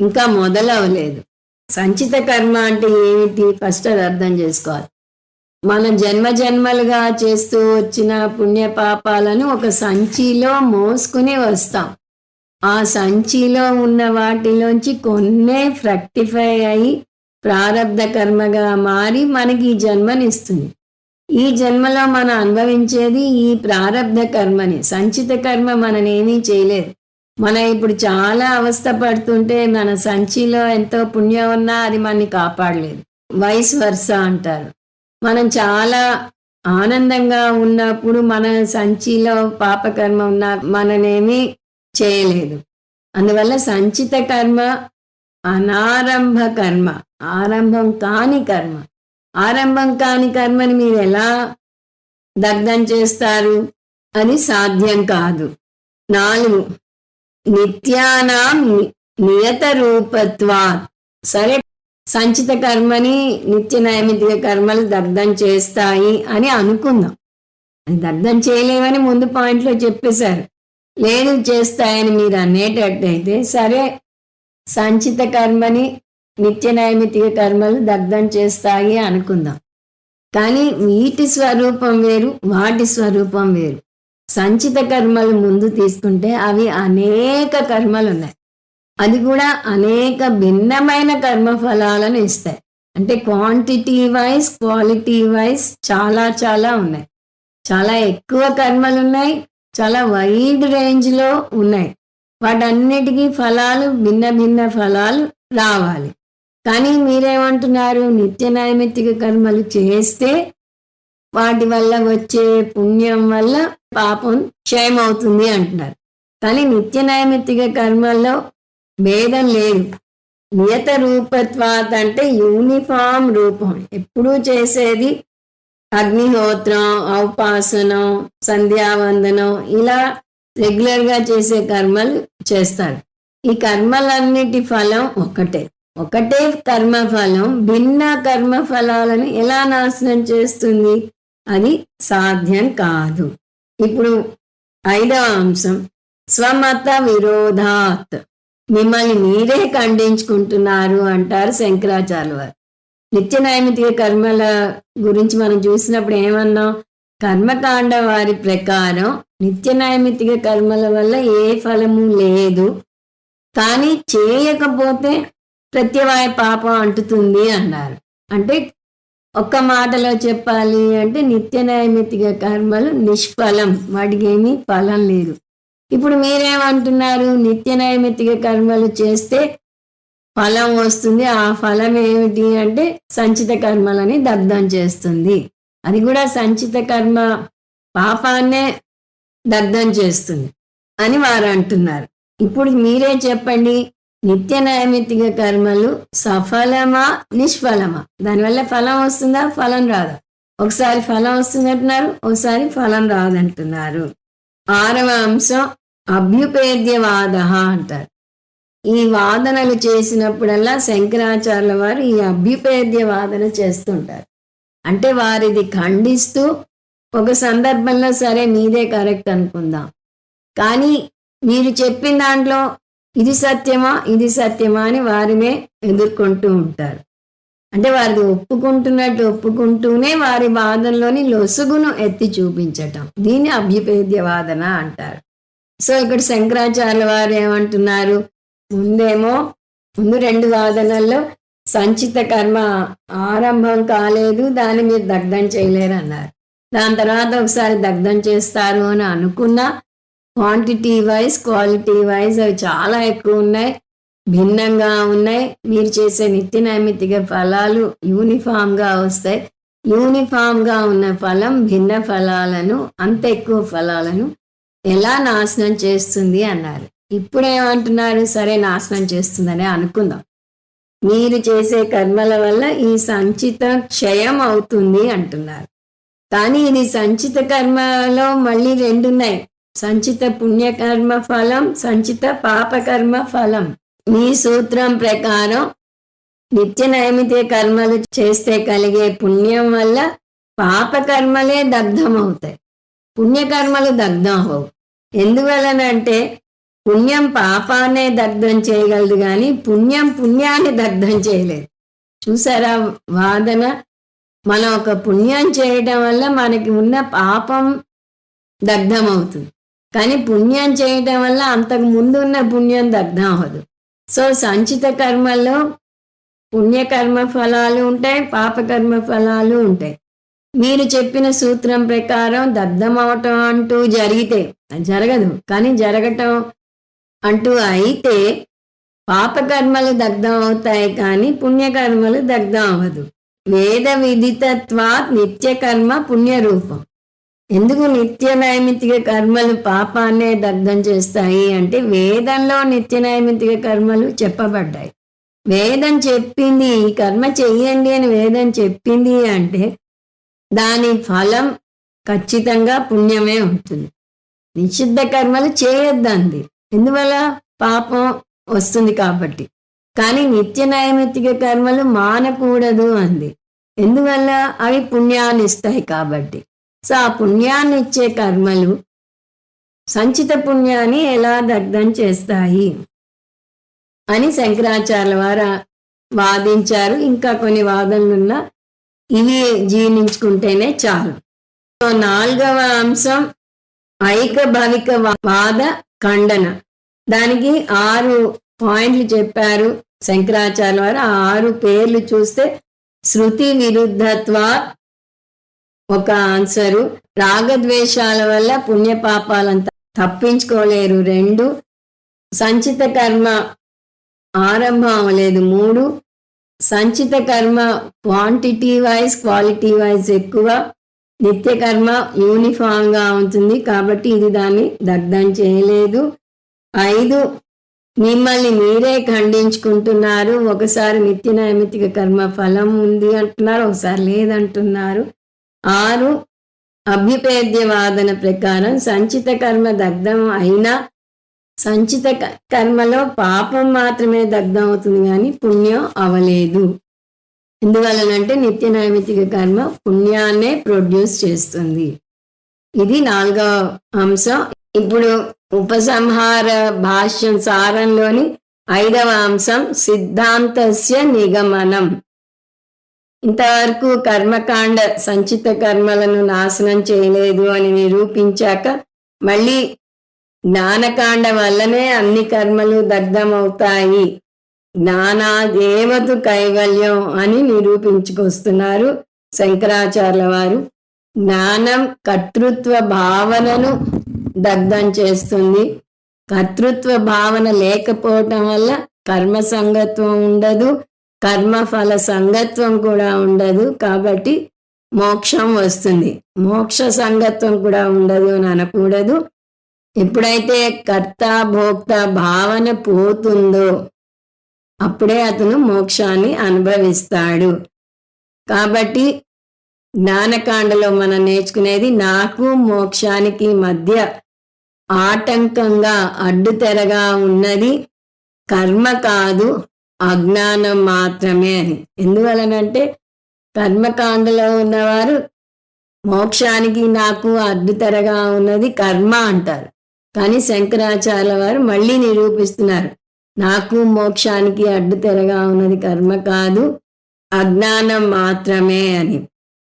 ఇంకా మొదలవలేదు. సంచిత కర్మ అంటే ఏమిటి? ఫస్ట్ అది అర్థం చేసుకోవాలి. మనం జన్మలుగా చేస్తూ వచ్చిన పుణ్యపాపాలను ఒక సంచిలో మోసుకుని వస్తాం. ఆ సంచిలో ఉన్న వాటిలోంచి కొన్నే ఫ్రక్టిఫై అయి ప్రారబ్ధ కర్మగా మారి మనకి ఈ జన్మనిస్తుంది. ఈ జన్మలో మనం అనుభవించేది ఈ ప్రారబ్ధ కర్మని. సంచిత కర్మ మననేమీ చేయలేదు. మనం ఇప్పుడు చాలా అవస్థ పడుతుంటే మన సంచిలో ఎంతో పుణ్యం ఉన్నా అది మనని కాపాడలేదు. వైస్ వర్స అంటారు. మనం చాలా ఆనందంగా ఉన్నప్పుడు మన సంచిలో పాపకర్మ ఉన్నా మననేమీ చేయలేదు. అందువల్ల సంచిత కర్మ అనారంభ కర్మ, ఆరంభం కాని కర్మ. ఆరంభం కాని కర్మని మీరు ఎలా దగ్ధం చేస్తారు? అది సాధ్యం కాదు. 4 నిత్యానాం నియత రూపత్వాత్. సరే, సంచిత కర్మని నిత్య నైమిత్తిక కర్మలు దగ్ధం చేస్తాయి అని అనుకుందాం. అది దగ్ధం చేయలేవని ముందు పాయింట్లో చెప్పేశారు. లేదు చేస్తాయని మీరు అనేటట్టయితే సరే, సంచిత కర్మని నిత్య నైమిత్తిక కర్మలు దగ్ధం చేస్తాయి అనుకుందాం. కానీ వీటి స్వరూపం వేరు, వాటి స్వరూపం వేరు. సంచిత కర్మలు ముందు తీసుకుంటే అవి అనేక కర్మలు ఉన్నాయి. అది కూడా అనేక భిన్నమైన కర్మ ఫలాలను ఇస్తాయి. అంటే క్వాంటిటీ వైజ్, క్వాలిటీ వైజ్ చాలా చాలా ఉన్నాయి. చాలా ఎక్కువ కర్మలు ఉన్నాయి, చాలా వైడ్ రేంజ్లో ఉన్నాయి. వాటన్నిటికీ ఫలాలు భిన్న భిన్న ఫలాలు రావాలి. కానీ మీరేమంటున్నారు, నిత్య నైమిత్తిక కర్మలు చేస్తే వాటి వల్ల వచ్చే పుణ్యం వల్ల పాపం క్షయమవుతుంది అంటున్నారు. కానీ నిత్య నైమిత్తిక కర్మల్లో భేదం లేదు. నియత రూపత్వాత్ అంటే యూనిఫామ్ రూపం. ఎప్పుడూ చేసేది అగ్నిహోత్రం, ఔపాసనం, సంధ్యావందనం, ఇలా రెగ్యులర్గా చేసే కర్మలు చేస్తారు. ఈ కర్మలన్నిటి ఫలం ఒకటే. ఒకటే కర్మ ఫలం భిన్న కర్మ ఫలాలను ఎలా నాశనం చేస్తుంది? అది సాధ్యం కాదు. ఇప్పుడు 5వ అంశం, స్వమత విరోధాత్. మిమ్మల్ని మీరే ఖండించుకుంటున్నారు అంటారు శంకరాచార్య వారు. నిత్య నైమిత్తిక కర్మల గురించి మనం చూసినప్పుడు ఏమన్నాం? కర్మకాండ వారి ప్రకారం నిత్య నైమిత్తిక కర్మల వల్ల ఏ ఫలము లేదు, కానీ చేయకపోతే ప్రత్యవాయ పాపం అంటుతుంది అన్నారు. అంటే ఒక్క మాటలో చెప్పాలి అంటే నిత్య నైమిత్తిక కర్మలు నిష్ఫలం, వాటికి ఏమీ ఫలం లేదు. ఇప్పుడు మీరేమంటున్నారు? నిత్య నైమిత్తిక కర్మలు చేస్తే ఫలం వస్తుంది. ఆ ఫలం ఏమిటి అంటే సంచిత కర్మలని దగ్ధం చేస్తుంది. అది కూడా సంచిత కర్మ పాపాన్నే దగ్ధం చేస్తుంది అని వారు అంటున్నారు. ఇప్పుడు మీరే చెప్పండి, నిత్య నైమిత్తిక కర్మలు సఫలమా నిష్ఫలమా? దానివల్ల ఫలం వస్తుందా, ఫలం రాదా? ఒకసారి ఫలం వస్తుంది అంటున్నారు, ఒకసారి ఫలం రాదంటున్నారు. 6వ అంశం అభ్యుపేద్యవాద అంటారు. ఈ వాదనలు చేసినప్పుడల్లా శంకరాచార్యుల వారు ఈ అభ్యుపేద్య వాదన చేస్తుంటారు. అంటే వారిది ఖండిస్తూ ఒక సందర్భంలో సరే మీదే కరెక్ట్ అనుకుందాం, కానీ మీరు చెప్పిన దాంట్లో ఇది సత్యమా ఇది సత్యమా అని వారినే ఎదుర్కొంటూ ఉంటారు. అంటే వారిది ఒప్పుకుంటున్నట్టు ఒప్పుకుంటూనే వారి వాదనలోని లొసుగును ఎత్తి చూపించటం, దీన్ని అభ్యుపేద్య వాదన అంటారు. సో ఇక్కడ శంకరాచార్యుల వారు ఏమంటున్నారు? ముందు 2 వాదనల్లో సంచిత కర్మ ఆరంభం కాలేదు, దాన్ని మీరు దగ్ధం చేయలేరు అన్నారు. దాని తర్వాత ఒకసారి దగ్ధం చేస్తారు అని అనుకున్నా క్వాంటిటీ వైజ్, క్వాలిటీ వైజ్ అవి చాలా ఎక్కువ ఉన్నాయి, భిన్నంగా ఉన్నాయి. మీరు చేసే నిత్య నైమిత్తిక ఫలాలు యూనిఫామ్గా వస్తాయి. యూనిఫామ్గా ఉన్న ఫలం భిన్న ఫలాలను, అంత ఎక్కువ ఫలాలను ఎలా నాశనం చేస్తుంది అన్నారు. ఇప్పుడేమంటున్నారు? సరే నాశనం చేస్తుందనే అనుకుందాం. మీరు చేసే కర్మల వల్ల ఈ సంచిత క్షయం అవుతుంది అంటున్నారు. కానీ ఇది సంచిత కర్మలో మళ్ళీ 2 ఉన్నాయి. సంచిత పుణ్యకర్మ ఫలం, సంచిత పాపకర్మ ఫలం. మీ సూత్రం ప్రకారం నిత్య నైమిత్తిక కర్మలు చేస్తే కలిగే పుణ్యం వల్ల పాపకర్మలే దగ్ధం అవుతాయి, పుణ్యకర్మలు దగ్ధం అవవు. ఎందువలనంటే పుణ్యం పాపాన్నే దగ్ధం చేయగలదు, కానీ పుణ్యం పుణ్యాన్ని దగ్ధం చేయలేదు. చూసారా వాదన? మనం ఒక పుణ్యం చేయడం వల్ల మనకి ఉన్న పాపం దగ్ధం అవుతుంది, కానీ పుణ్యం చేయటం వల్ల అంతకు ముందు ఉన్న పుణ్యం దగ్ధం అవ్వదు. సో సంచిత కర్మల్లో పుణ్యకర్మ ఫలాలు ఉంటాయి, పాపకర్మ ఫలాలు ఉంటాయి. మీరు చెప్పిన సూత్రం ప్రకారం దగ్ధం అవటం అంటూ జరిగితే, జరగదు కానీ జరగటం అంటూ అయితే పాపకర్మలు దగ్ధం అవుతాయి, కానీ పుణ్యకర్మలు దగ్ధం అవ్వదు. వేద విదితత్వాత్ నిత్యకర్మ పుణ్యరూపం. ఎందుకు నిత్య నైమిత్తిక కర్మలు పాపాన్నే దగ్ధం చేస్తాయి అంటే వేదంలో నిత్య నైమిత్తిక కర్మలు చెప్పబడ్డాయి. వేదం చెప్పింది ఈ కర్మ చెయ్యండి అని వేదం చెప్పింది అంటే దాని ఫలం ఖచ్చితంగా పుణ్యమే ఉంటుంది. నిషిద్ధ కర్మలు చేయొద్దంది, ఎందువల్ల? పాపం వస్తుంది కాబట్టి. కానీ నిత్య నైమిత్తిక కర్మలు మానకూడదు అంది, ఎందువల్ల? అవి పుణ్యాన్ని ఇస్తాయి కాబట్టి. సో ఆ పుణ్యాన్ని ఇచ్చే కర్మలు సంచిత పుణ్యాన్ని ఎలా దగ్ధం చేస్తాయి అని శంకరాచార్యుల వారు వాదించారు. ఇంకా కొన్ని వాదనలున్నా ఇవి జీర్ణించుకుంటేనే చాలు. సో 4వ అంశం ఐకభవిక వాద ఖండన. దానికి 6 పాయింట్లు చెప్పారు శంకరాచార్యుల వారు. ఆ 6 పేర్లు చూస్తే శృతి విరుద్ధత్వ ఒక ఆన్సరు, రాగద్వేషాల వల్ల పుణ్యపాపాలంతా తప్పించుకోలేరు 2, సంచిత కర్మ ఆరంభం అవ్వలేదు 3, సంచిత కర్మ క్వాంటిటీ వైజ్ క్వాలిటీ వైజ్ ఎక్కువ, నిత్య కర్మ యూనిఫామ్ గా ఉంటుంది కాబట్టి ఇది దాన్ని దగ్ధం చేయలేదు. 5, మిమ్మల్ని మీరే ఖండించుకుంటున్నారు. ఒకసారి నిత్య నైమిత్తిక కర్మ ఫలం ఉంది అంటున్నారు, ఒకసారి లేదంటున్నారు. 6, అభ్యుపేద్య వాదన ప్రకారం సంచిత కర్మ దగ్ధం అయినా సంచిత కర్మలో పాపం మాత్రమే దగ్ధం అవుతుంది కానీ పుణ్యం అవలేదు. ఎందువలనంటే నిత్య నైమిత్తిక కర్మ పుణ్యాన్నే ప్రొడ్యూస్ చేస్తుంది. ఇది 4వ అంశం. ఇప్పుడు ఉపసంహార భాష్యం సారంలోని 5వ అంశం సిద్ధాంతస్య నిగమనం. ఇంతవరకు కర్మకాండ సంచిత కర్మలను నాశనం చేయలేదు అని నిరూపించాక మళ్ళీ జ్ఞానకాండ వల్లనే అన్ని కర్మలు దగ్ధమవుతాయి, జ్ఞానాదేవతు కైవల్యం అని నిరూపించుకొస్తున్నారు శంకరాచార్యుల వారు. జ్ఞానం కర్తృత్వ భావనను దగ్ధం చేస్తుంది. కర్తృత్వ భావన లేకపోవటం వల్ల కర్మ సంగత్వం ఉండదు, కర్మఫల సంగత్వం కూడా ఉండదు. కాబట్టి మోక్షం వస్తుంది. మోక్ష సంగత్వం కూడా ఉండదు అని అనకూడదు. ఎప్పుడైతే కర్త భోక్త భావన పోతుందో అప్పుడే అతను మోక్షాన్ని అనుభవిస్తాడు. కాబట్టి జ్ఞానకాండలో మనం నేర్చుకునేది నాకు మోక్షానికి మధ్య ఆటంకంగా అడ్డుతెరగా ఉన్నది కర్మ కాదు అజ్ఞానం మాత్రమే అని. ఎందువలనంటే కర్మకాండలో ఉన్నవారు మోక్షానికి నాకు అడ్డుతెరగా ఉన్నది కర్మ అంటారు. కానీ శంకరాచార్యుల వారు మళ్ళీ నిరూపిస్తున్నారు నాకు మోక్షానికి అడ్డుతెరగా ఉన్నది కర్మ కాదు అజ్ఞానం మాత్రమే అని.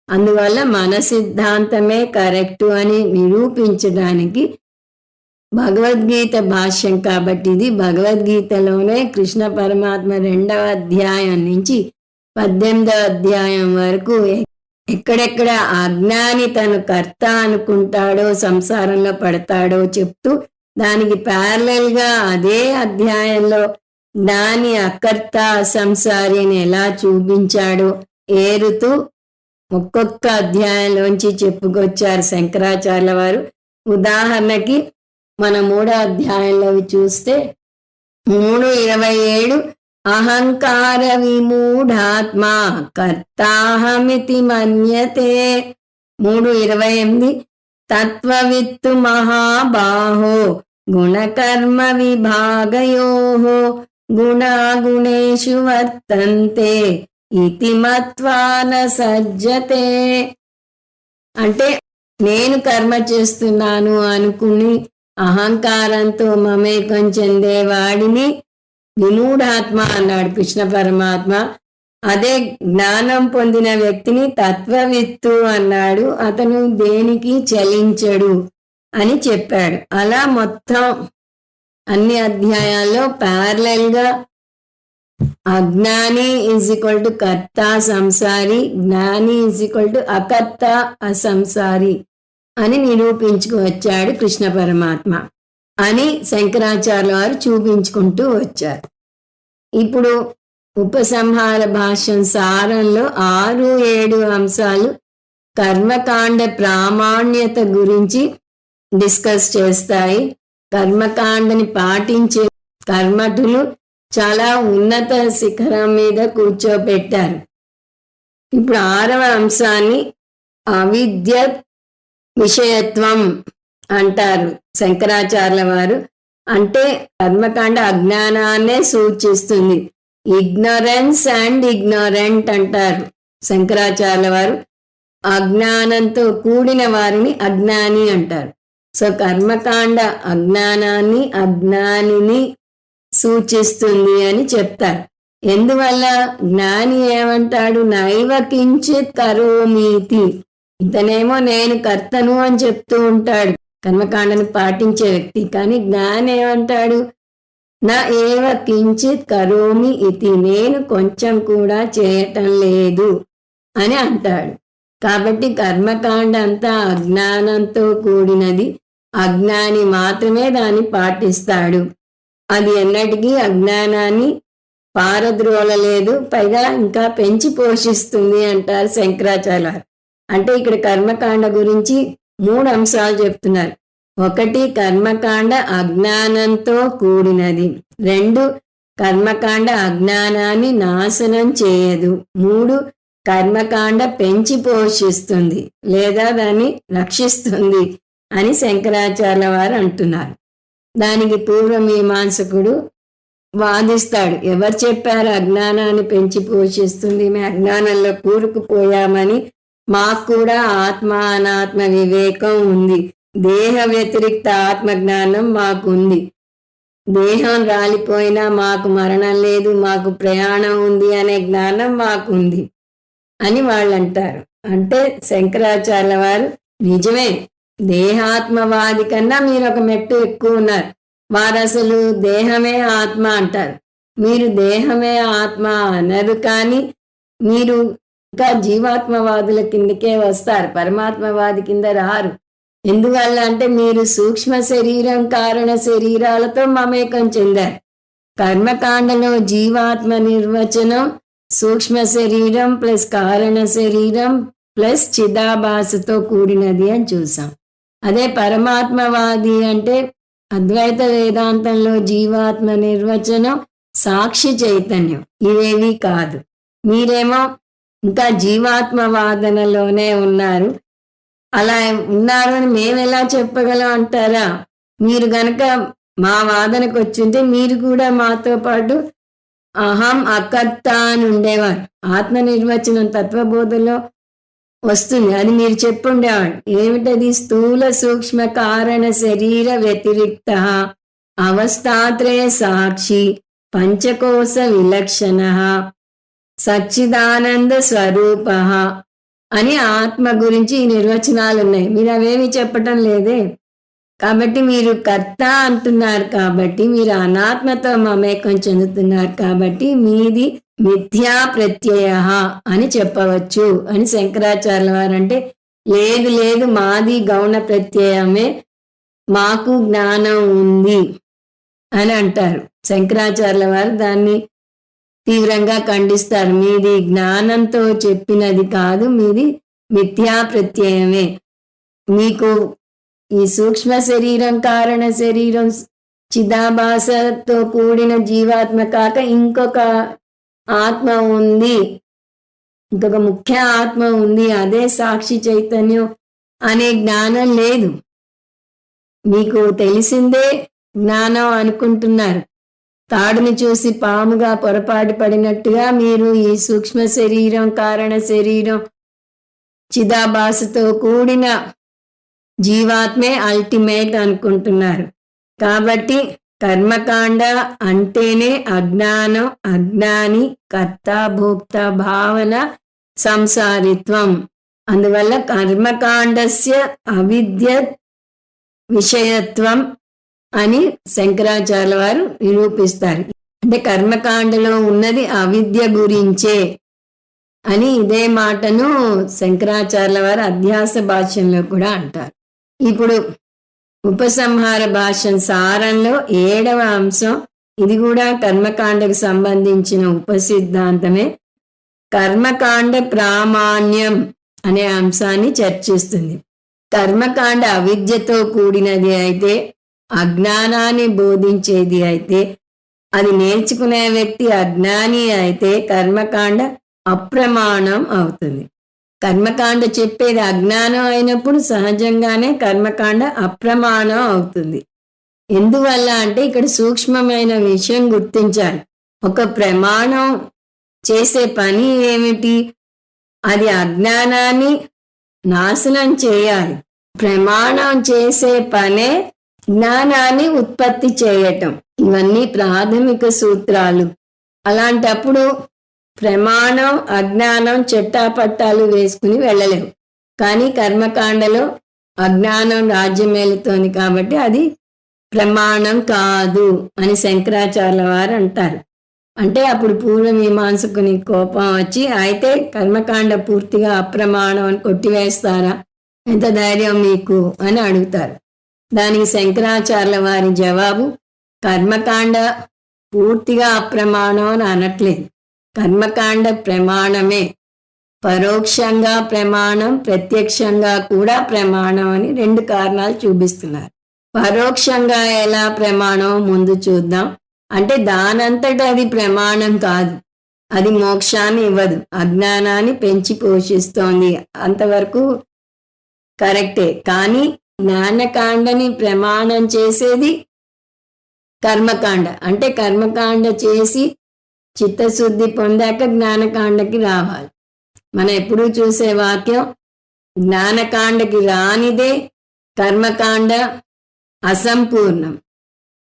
అందువల్ల మన సిద్ధాంతమే కరెక్టు అని నిరూపించడానికి భగవద్గీత భాష్యం కాబట్టి ఇది భగవద్గీతలోనే కృష్ణ పరమాత్మ 2వ అధ్యాయం నుంచి 18వ అధ్యాయం వరకు ఎక్కడెక్కడ అజ్ఞాని తను కర్త అనుకుంటాడో సంసారంలో పడతాడో చెప్తూ దానికి ప్యారలల్ గా అదే అధ్యాయంలో జ్ఞాని అకర్త అసంసారిని ఎలా చూపించాడో ఏరుతూ ఒక్కొక్క అధ్యాయంలోంచి చెప్పుకొచ్చారు శంకరాచార్యుల వారు. ఉదాహరణకి మన 3వ అధ్యాయంలో చూస్తే 3:27 అహంకార విమూఢాత్మా కర్తాహమితి మన్యతే. 3:28 తత్వవిత్తు మహాబాహో గుణకర్మ విభాగయోః గుణాగుణేషు వర్తంతే ఇతి మత్వా న సజ్జతే. అంటే నేను కర్మ చేస్తున్నాను అనుకుని అహంకారంతో మమేకం చెందేవాడిని విమూఢాత్మ అన్నాడు కృష్ణ పరమాత్మ. అదే జ్ఞానం పొందిన వ్యక్తిని తత్వవిత్తు అన్నాడు, అతను దేనికి చలించడు అని చెప్పాడు. అలా మొత్తం అన్ని అధ్యాయాల్లో ప్యారలల్ గా అజ్ఞాని ఈజ్ ఈక్వల్ టు కర్త సంసారి, జ్ఞాని ఈజ్ ఈక్వల్ టు అకర్త అసంసారి అని నిరూపించుకు కృష్ణ పరమాత్మ అని శంకరాచార్యుల వారు చూపించుకుంటూ వచ్చారు. ఇప్పుడు ఉపసంహార భాష్యం సారంలో 6-7 అంశాలు కర్మకాండ ప్రామాణ్యత గురించి డిస్కస్ చేస్తాయి. కర్మకాండని పాటించే కర్మఠులు చాలా ఉన్నత శిఖరం మీద కూర్చోబెట్టారు. ఇప్పుడు 6వ అంశాన్ని అవిద్య విషయత్వం అంటారు శంకరాచార్యుల వారు. అంటే కర్మకాండ అజ్ఞానాన్నే సూచిస్తుంది. ఇగ్నరెన్స్ అండ్ ఇగ్నోరెంట్ అంటారు శంకరాచార్యుల వారు. అజ్ఞానంతో కూడిన వారిని అజ్ఞాని అంటారు. సో కర్మకాండ అజ్ఞానిని సూచిస్తుంది అని చెప్తారు. ఎందువల్ల? జ్ఞాని ఏమంటాడు? నైవ కించిత్ కరోమీతి. ఇతనేమో నేను కర్తను అని చెప్తూ ఉంటాడు కర్మకాండను పాటించే వ్యక్తి. కానీ జ్ఞాని ఏమంటాడు? నా ఏవ కించిత్ కరోమి ఇది, నేను కొంచెం కూడా చేయటం లేదు అని అంటాడు. కాబట్టి కర్మకాండ అంతా అజ్ఞానంతో కూడినది. అజ్ఞాని మాత్రమే దాన్ని పాటిస్తాడు. అది ఎన్నటికీ అజ్ఞానాన్ని పారద్రోలలేదు, పైగా ఇంకా పెంచి పోషిస్తుంది అంటారు శంకరాచార్య. అంటే ఇక్కడ కర్మకాండ గురించి 3 అంశాలు చెప్తున్నారు. 1, కర్మకాండ అజ్ఞానంతో కూడినది. 2, కర్మకాండ అజ్ఞానాన్ని నాశనం చేయదు. 3, కర్మకాండ పెంచి పోషిస్తుంది లేదా దాన్ని రక్షిస్తుంది అని శంకరాచార్య వారు అంటున్నారు. దానికి పూర్వమీమాంసకుడు వాదిస్తాడు. ఎవరు చెప్పారు అజ్ఞానాన్ని పెంచి పోషిస్తుంది? మేము అజ్ఞానంలో కూరుకుపోయామని. మాకు కూడా ఆత్మ అనాత్మ వివేకం ఉంది. దేహ వ్యతిరిక్త ఆత్మజ్ఞానం మాకుంది. దేహం రాలిపోయినా మాకు మరణం లేదు, మాకు ప్రయాణం ఉంది అనే జ్ఞానం మాకుంది అని వాళ్ళు అంటారు. అంటే శంకరాచార్య వారు నిజమే, దేహాత్మవాది కన్నా మీరు ఒక మెట్టు ఎక్కువ ఉన్నారు. వారు అసలు దేహమే ఆత్మ అంటారు. మీరు దేహమే ఆత్మ అనరు, కానీ మీరు ఇంకా జీవాత్మవాదుల కిందకే వస్తారు, పరమాత్మవాది కింద రారు. ఎందువల్ల అంటే మీరు సూక్ష్మ శరీరం కారణ శరీరాలతో మమేకం చెందారు. కర్మకాండలో జీవాత్మ నిర్వచనం సూక్ష్మ శరీరం ప్లస్ కారణ శరీరం ప్లస్ చిదాభాసతో కూడినది అని చూసాం. అదే పరమాత్మవాది అంటే అద్వైత వేదాంతంలో జీవాత్మ నిర్వచనం సాక్షి చైతన్యం, ఇవేవి కాదు. మీరేమో ఇంకా జీవాత్మ వాదనలోనే ఉన్నారు. అలా ఉన్నారు అని మేము ఎలా చెప్పగలం అంటారా? మీరు గనక మా వాదనకు వచ్చింటే మీరు కూడా మాతో పాటు అహం అకర్త అని ఉండేవారు. ఆత్మ నిర్వచనం తత్వబోధలో వస్తుంది, అది మీరు చెప్పుండేవాడు. ఏమిటది? స్థూల సూక్ష్మ కారణ శరీర వ్యతిరిక్త అవస్థాత్రయ సాక్షి పంచకోశ విలక్షణ సచ్చిదానంద స్వరూప అని ఆత్మ గురించి ఈ నిర్వచనాలు ఉన్నాయి. మీరు అవేమి చెప్పటం లేదే. కాబట్టి మీరు కర్త అంటున్నారు, కాబట్టి మీరు అనాత్మతో మమేకం చెందుతున్నారు, కాబట్టి మీది మిథ్యా ప్రత్యయ అని చెప్పవచ్చు అని శంకరాచార్య వారు అంటే, లేదు లేదు మాది గౌణ ప్రత్యయమే, మాకు జ్ఞానం ఉంది అని అంటారు. శంకరాచార్య వారు దాన్ని తీవ్రంగా ఖండిస్తారు. మీది జ్ఞానంతో చెప్పినది కాదు, మీది మిథ్యా ప్రత్యయమే. మీకు ఈ సూక్ష్మ శరీరం కారణ శరీరం చిదాభాసతో కూడిన జీవాత్మ కాక ఇంకొక ఆత్మ ఉంది, ఇంకొక ముఖ్య ఆత్మ ఉంది, అదే సాక్షి చైతన్యం అనే జ్ఞానం లేదు. మీకు తెలిసిందే జ్ఞానం అనుకుంటున్నారు. తాడుని చూసి పాముగా పొరపాటు పడినట్టుగా మీరు ఈ సూక్ష్మ శరీరం కారణ శరీరం చిదాభాసతో కూడిన జీవాత్మే అల్టిమేట్ అనుకుంటున్నారు. కాబట్టి కర్మకాండ అంటేనే అజ్ఞానం, అజ్ఞాని, కర్త భోక్త భావన, సంసారిత్వం. అందువల్ల కర్మకాండస్య అవిద్య విషయత్వం అని శంకరాచార్య వారు నిరూపిస్తారు. అంటే కర్మకాండలో ఉన్నది అవిద్య గురించే అని ఇదే మాటను శంకరాచార్య వారు అధ్యాస భాష్యంలో కూడా అంటారు. ఇప్పుడు ఉపసంహార భాష్యం సారంలో 7వ అంశం, ఇది కూడా కర్మకాండకు సంబంధించిన ఉపసిద్ధాంతమే. కర్మకాండ ప్రామాణ్యం అనే అంశాన్ని చర్చిస్తుంది. కర్మకాండ అవిద్యతో కూడినది అయితే, అజ్ఞానాన్ని బోధించేది అయితే, అది నేర్చుకునే వ్యక్తి అజ్ఞాని అయితే కర్మకాండ అప్రమాణం అవుతుంది. కర్మకాండ చెప్పేది అజ్ఞానం అయినప్పుడు సహజంగానే కర్మకాండ అప్రమాణం అవుతుంది. ఎందువల్ల అంటే ఇక్కడ సూక్ష్మమైన విషయం గుర్తించాలి. ఒక ప్రమాణం చేసే పని ఏమిటి? అది అజ్ఞానాన్ని నాశనం చేయాలి. ప్రమాణం చేసే పనే జ్ఞానాన్ని ఉత్పత్తి చేయటం. ఇవన్నీ ప్రాథమిక సూత్రాలు. అలాంటప్పుడు ప్రమాణం అజ్ఞానం చెట్టాపట్టాలు వేసుకుని వెళ్ళలేవు. కానీ కర్మకాండలో అజ్ఞానం రాజ్యమేలుతోంది కాబట్టి అది ప్రమాణం కాదు అని శంకరాచార్యుల వారు అంటారు. అంటే అప్పుడు పూర్వమీమాంసకుని కోపం వచ్చి, అయితే కర్మకాండ పూర్తిగా అప్రమాణం అని కొట్టివేస్తారా, ఎంత ధైర్యం మీకు అని అడుగుతారు. దానికి శంకరాచార్యుల వారి జవాబు, కర్మకాండ పూర్తిగా అప్రమాణం అని అనట్లేదు. కర్మకాండ ప్రమాణమే. పరోక్షంగా ప్రమాణం, ప్రత్యక్షంగా కూడా ప్రమాణం అని 2 కారణాలు చూపిస్తున్నారు. పరోక్షంగా ఎలా ప్రమాణం ముందు చూద్దాం. అంటే దానంతటా అది ప్రమాణం కాదు, అది మోక్షాన్ని ఇవ్వదు, అజ్ఞానాన్ని పెంచి పోషిస్తోంది, అంతవరకు కరెక్టే. కానీ జ్ఞానకాండని ప్రమాణం చేసేది కర్మకాండ. అంటే కర్మకాండ చేసి చిత్తశుద్ధి పొందాక జ్ఞానకాండకి రావాలి. మనం ఎప్పుడూ చూసే వాక్యం, జ్ఞానకాండకి రానిదే కర్మకాండ అసంపూర్ణం,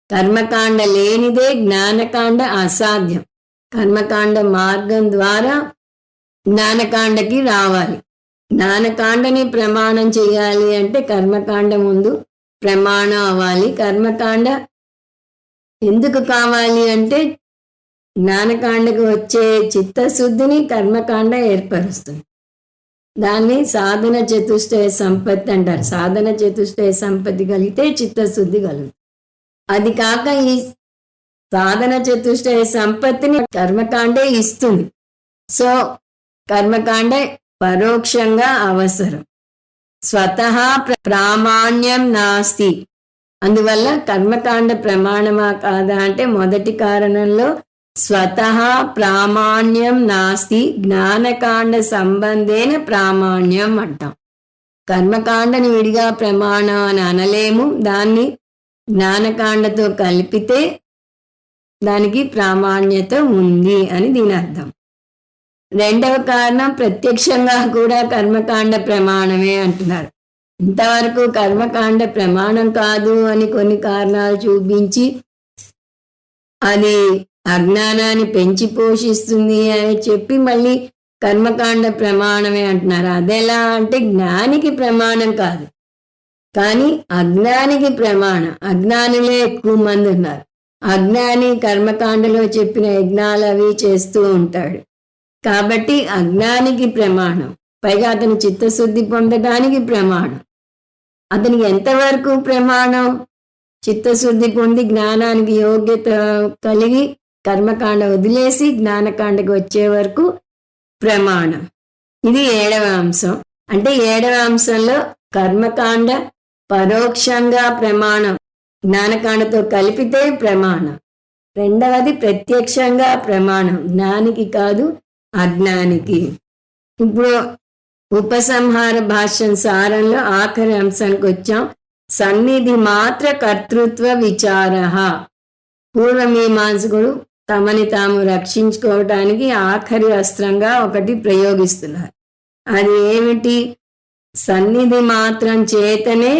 కర్మకాండ లేనిదే జ్ఞానకాండ అసాధ్యం. కర్మకాండ మార్గం ద్వారా జ్ఞానకాండకి రావాలి. జ్ఞానకాండని ప్రమాణం చేయాలి అంటే కర్మకాండ ముందు ప్రమాణం అవ్వాలి. కర్మకాండ ఎందుకు కావాలి అంటే జ్ఞానకాండకు వచ్చే చిత్తశుద్ధిని కర్మకాండ ఏర్పరుస్తుంది. దాన్ని సాధన చతుష్టయ సంపత్తి అంటారు. సాధన చతుష్టయ సంపత్తి కలిగితే చిత్తశుద్ధి కలుగుతుంది. అది కాక ఈ సాధన చతుష్టయ సంపత్తిని కర్మకాండే ఇస్తుంది. సో కర్మకాండ పరోక్షంగా అవసరం, స్వతహా ప్రామాణ్యం నాస్తి. అందువల్ల కర్మకాండ ప్రమాణమా కాదా అంటే మొదటి కారణంలో స్వతహా ప్రామాణ్యం నాస్తి, జ్ఞానకాండ సంబంధేన ప్రామాణ్యం అంటాం. కర్మకాండని విడిగా ప్రమాణం అని అనలేము. దాన్ని జ్ఞానకాండతో కలిపితే దానికి ప్రామాణ్యత ఉంది అని దీని అర్థం. రెండవ కారణం, ప్రత్యక్షంగా కూడా కర్మకాండ ప్రమాణమే అంటున్నారు. ఇంతవరకు కర్మకాండ ప్రమాణం కాదు అని కొన్ని కారణాలు చూపించి అది అజ్ఞానాన్ని పెంచి పోషిస్తుంది అని చెప్పి మళ్ళీ కర్మకాండ ప్రమాణమే అంటున్నారు. అదెలా అంటే జ్ఞానికి ప్రమాణం కాదు, కానీ అజ్ఞానికి ప్రమాణం. అజ్ఞానులే ఎక్కువ మంది ఉన్నారు. అజ్ఞాని కర్మకాండలో చెప్పిన యజ్ఞాలు అవి చేస్తూ ఉంటాడు కాబట్టి అజ్ఞానికి ప్రమాణం. పైగా అతను చిత్తశుద్ధి పొందడానికి ప్రమాణం. అతనికి ఎంతవరకు ప్రమాణం? చిత్తశుద్ధి పొంది జ్ఞానానికి యోగ్యత కలిగి కర్మకాండ వదిలేసి జ్ఞానకాండకి వచ్చే వరకు ప్రమాణం. ఇది 7వ అంశం. అంటే 7వ అంశంలో కర్మకాండ పరోక్షంగా ప్రమాణం, జ్ఞానకాండతో కలిపితే ప్రమాణం. రెండవది ప్రత్యక్షంగా ప్రమాణం, జ్ఞానికి కాదు అజ్ఞానికి. ఇప్పుడు ఉపసంహార భాష్యం సారంలో ఆఖరి అంశానికి వచ్చాం. సన్నిధి మాత్ర కర్తృత్వ విచార. పూర్వమీమాంసకుడు తమని తాము రక్షించుకోవటానికి ఆఖరి అస్త్రంగా ఒకటి ప్రయోగిస్తున్నారు. అది ఏమిటి? సన్నిధి మాత్రం చేతనే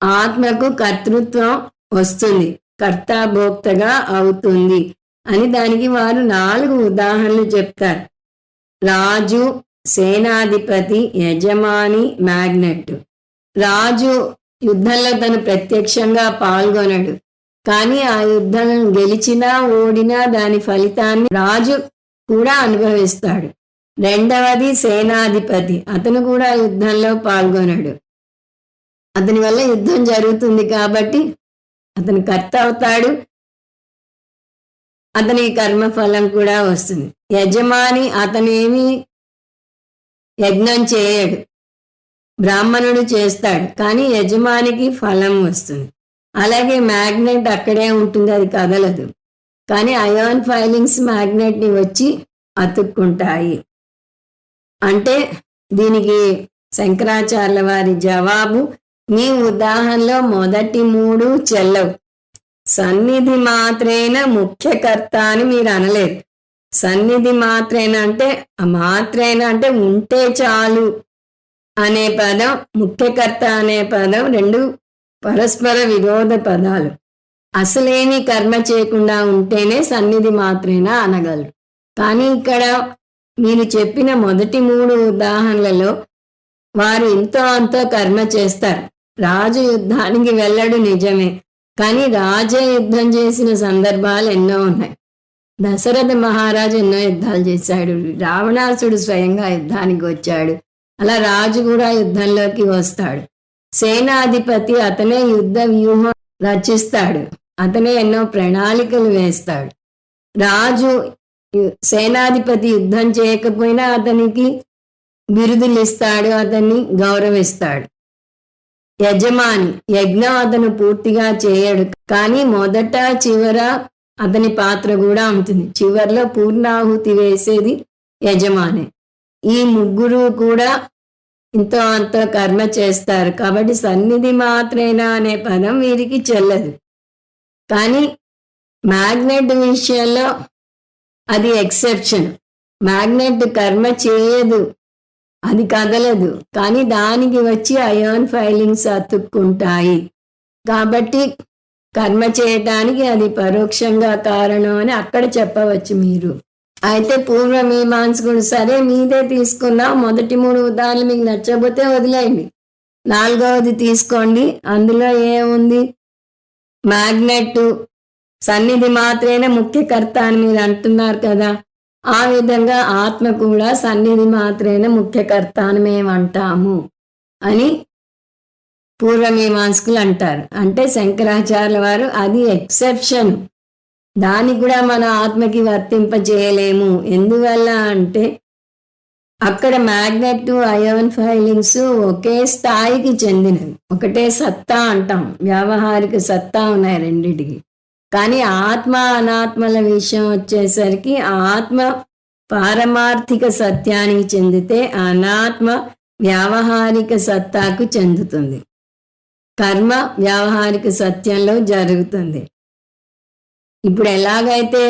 ఆత్మకు కర్తృత్వం వస్తుంది, కర్తాభోక్తగా అవుతుంది అని దానికి వారు 4 ఉదాహరణలు చెప్తారు. రాజు, సేనాధిపతి, యజమాని, మ్యాగ్నెట్. రాజు యుద్ధంలో తను ప్రత్యక్షంగా పాల్గొనడు, కానీ ఆ యుద్ధం గెలిచినా ఓడినా దాని ఫలితాన్ని రాజు కూడా అనుభవిస్తాడు. రెండవది సేనాధిపతి, అతను కూడా యుద్ధంలో పాల్గొనడు, అతని వల్ల యుద్ధం జరుగుతుంది కాబట్టి అతను కర్త అవుతాడు, అతనికి కర్మఫలం కూడా వస్తుంది. యజమాని, అతనేమి యజ్ఞం చేయడు, బ్రాహ్మణుడు చేస్తాడు, కానీ యజమానికి ఫలం వస్తుంది. అలాగే మ్యాగ్నెట్ అక్కడే ఉంటుంది, అది కదలదు, కానీ అయాన్ ఫైలింగ్స్ మ్యాగ్నెట్ని వచ్చి అతుక్కుంటాయి. అంటే దీనికి శంకరాచార్యుల వారి జవాబు, మీ ఉదాహరణలో మొదటి 3 చెల్లవు. సన్నిధి మాత్రేన ముఖ్యకర్త అని మీరు అనలేరు. సన్నిధి మాత్రేన అంటే ఉంటే చాలు అనే పదం, ముఖ్యకర్త అనే పదం రెండు పరస్పర విరోధ పదాలు. అసలేమి కర్మ చేయకుండా ఉంటేనే సన్నిధి మాత్రేనా అనగలరు. కానీ ఇక్కడ మీరు చెప్పిన మొదటి 3 ఉదాహరణలలో వారు ఇంతో అంతో కర్మ చేస్తారు. రాజు యుద్ధానికి వెళ్ళడు నిజమే, కానీ రాజే యుద్ధం చేసిన సందర్భాలు ఎన్నో ఉన్నాయి. దశరథ మహారాజు ఎన్నో యుద్ధాలు చేశాడు. రావణాసుడు స్వయంగా యుద్ధానికి వచ్చాడు. అలా రాజు కూడా యుద్ధంలోకి వస్తాడు. సేనాధిపతి అతనే యుద్ధ వ్యూహం రచిస్తాడు. అతనే ఎన్నో ప్రణాళికలు వేస్తాడు. రాజు సేనాధిపతి యుద్ధం చేయకపోయినా అతనికి బిరుదులు ఇస్తాడు, అతన్ని గౌరవిస్తాడు. యజమాని యజ్ఞం అతను పూర్తిగా చేయడు, కానీ మొదట చివర అతని పాత్ర కూడా ఉంటుంది. చివరిలో పూర్ణాహుతి వేసేది యజమాని. ఈ ముగ్గురు కూడా ఇంతో అంతో కర్మ చేస్తారు. కాబట్టి సన్నిధి మాత్రేనా అనే పదం వీరికి చెల్లదు. కానీ మ్యాగ్నెట్ విషయంలో అది ఎక్సెప్షన్. మ్యాగ్నెట్ కర్మ చేయదు, అది కదలదు, కానీ దానికి వచ్చి అయాన్ ఫైలింగ్స్ అతుక్కుంటాయి. కాబట్టి కర్మ చేయటానికి అది పరోక్షంగా కారణం అని అక్కడ చెప్పవచ్చు మీరు. అయితే పూర్వమీమాంసకుడు సరే మీదే తీసుకున్నాం, మొదటి 3 ఉదాహరణలు మీకు నచ్చకపోతే వదిలేయండి, 4వది తీసుకోండి. అందులో ఏముంది? మ్యాగ్నెట్ సన్నిధి మాత్రమే ముఖ్యకర్త అని మీరు అంటున్నారు కదా, ఆ విధంగా ఆత్మ కూడా సన్నిధి మాత్రమే ముఖ్యకర్త అని మేము అంటాము అని పూర్వమీమాంసకులు అంటారు. అంటే శంకరాచార్యుల వారు అది ఎక్సెప్షన్, దాన్ని కూడా మన ఆత్మకి వర్తింపజేయలేము. ఎందువల్ల అంటే అక్కడ మ్యాగ్నెట్ అయాన్ ఫైలింగ్స్ ఒకే స్థాయికి చెందినవి, ఒకటే సత్తా అంటాం. వ్యావహారిక సత్తా ఉన్నాయి రెండిటికి. కానీ ఆత్మ అనాత్మల విషయం వచ్చేసరికి ఆత్మ పారమార్థిక సత్యానికి చెందితే అనాత్మ వ్యావహారిక సత్తాకు చెందుతుంది. కర్మ వ్యావహారిక సత్యంలో జరుగుతుంది. ఇప్పుడు ఎలాగైతే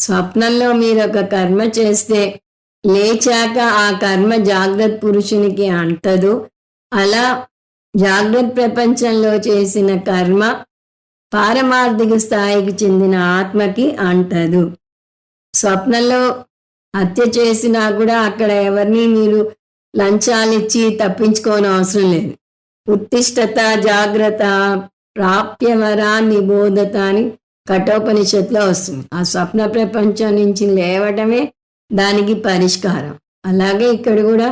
స్వప్నంలో మీరు ఒక కర్మ చేస్తే లేచాక ఆ కర్మ జాగ్రత్త పురుషునికి అంటదు, అలా జాగ్రత్త ప్రపంచంలో చేసిన కర్మ పారమార్థిక స్థాయికి చెందిన ఆత్మకి అంటదు. స్వప్నంలో హత్య చేసినా కూడా అక్కడ ఎవరిని మీరు లంచాలిచ్చి తప్పించుకోని అవసరం లేదు. ఉత్తిష్టత జాగ్రత్త ప్రాప్యవరా నిబోధత అని కఠోపనిషత్తులో వస్తుంది. ఆ స్వప్న ప్రపంచం నుంచి లేవడమే దానికి పరిష్కారం. అలాగే ఇక్కడ కూడా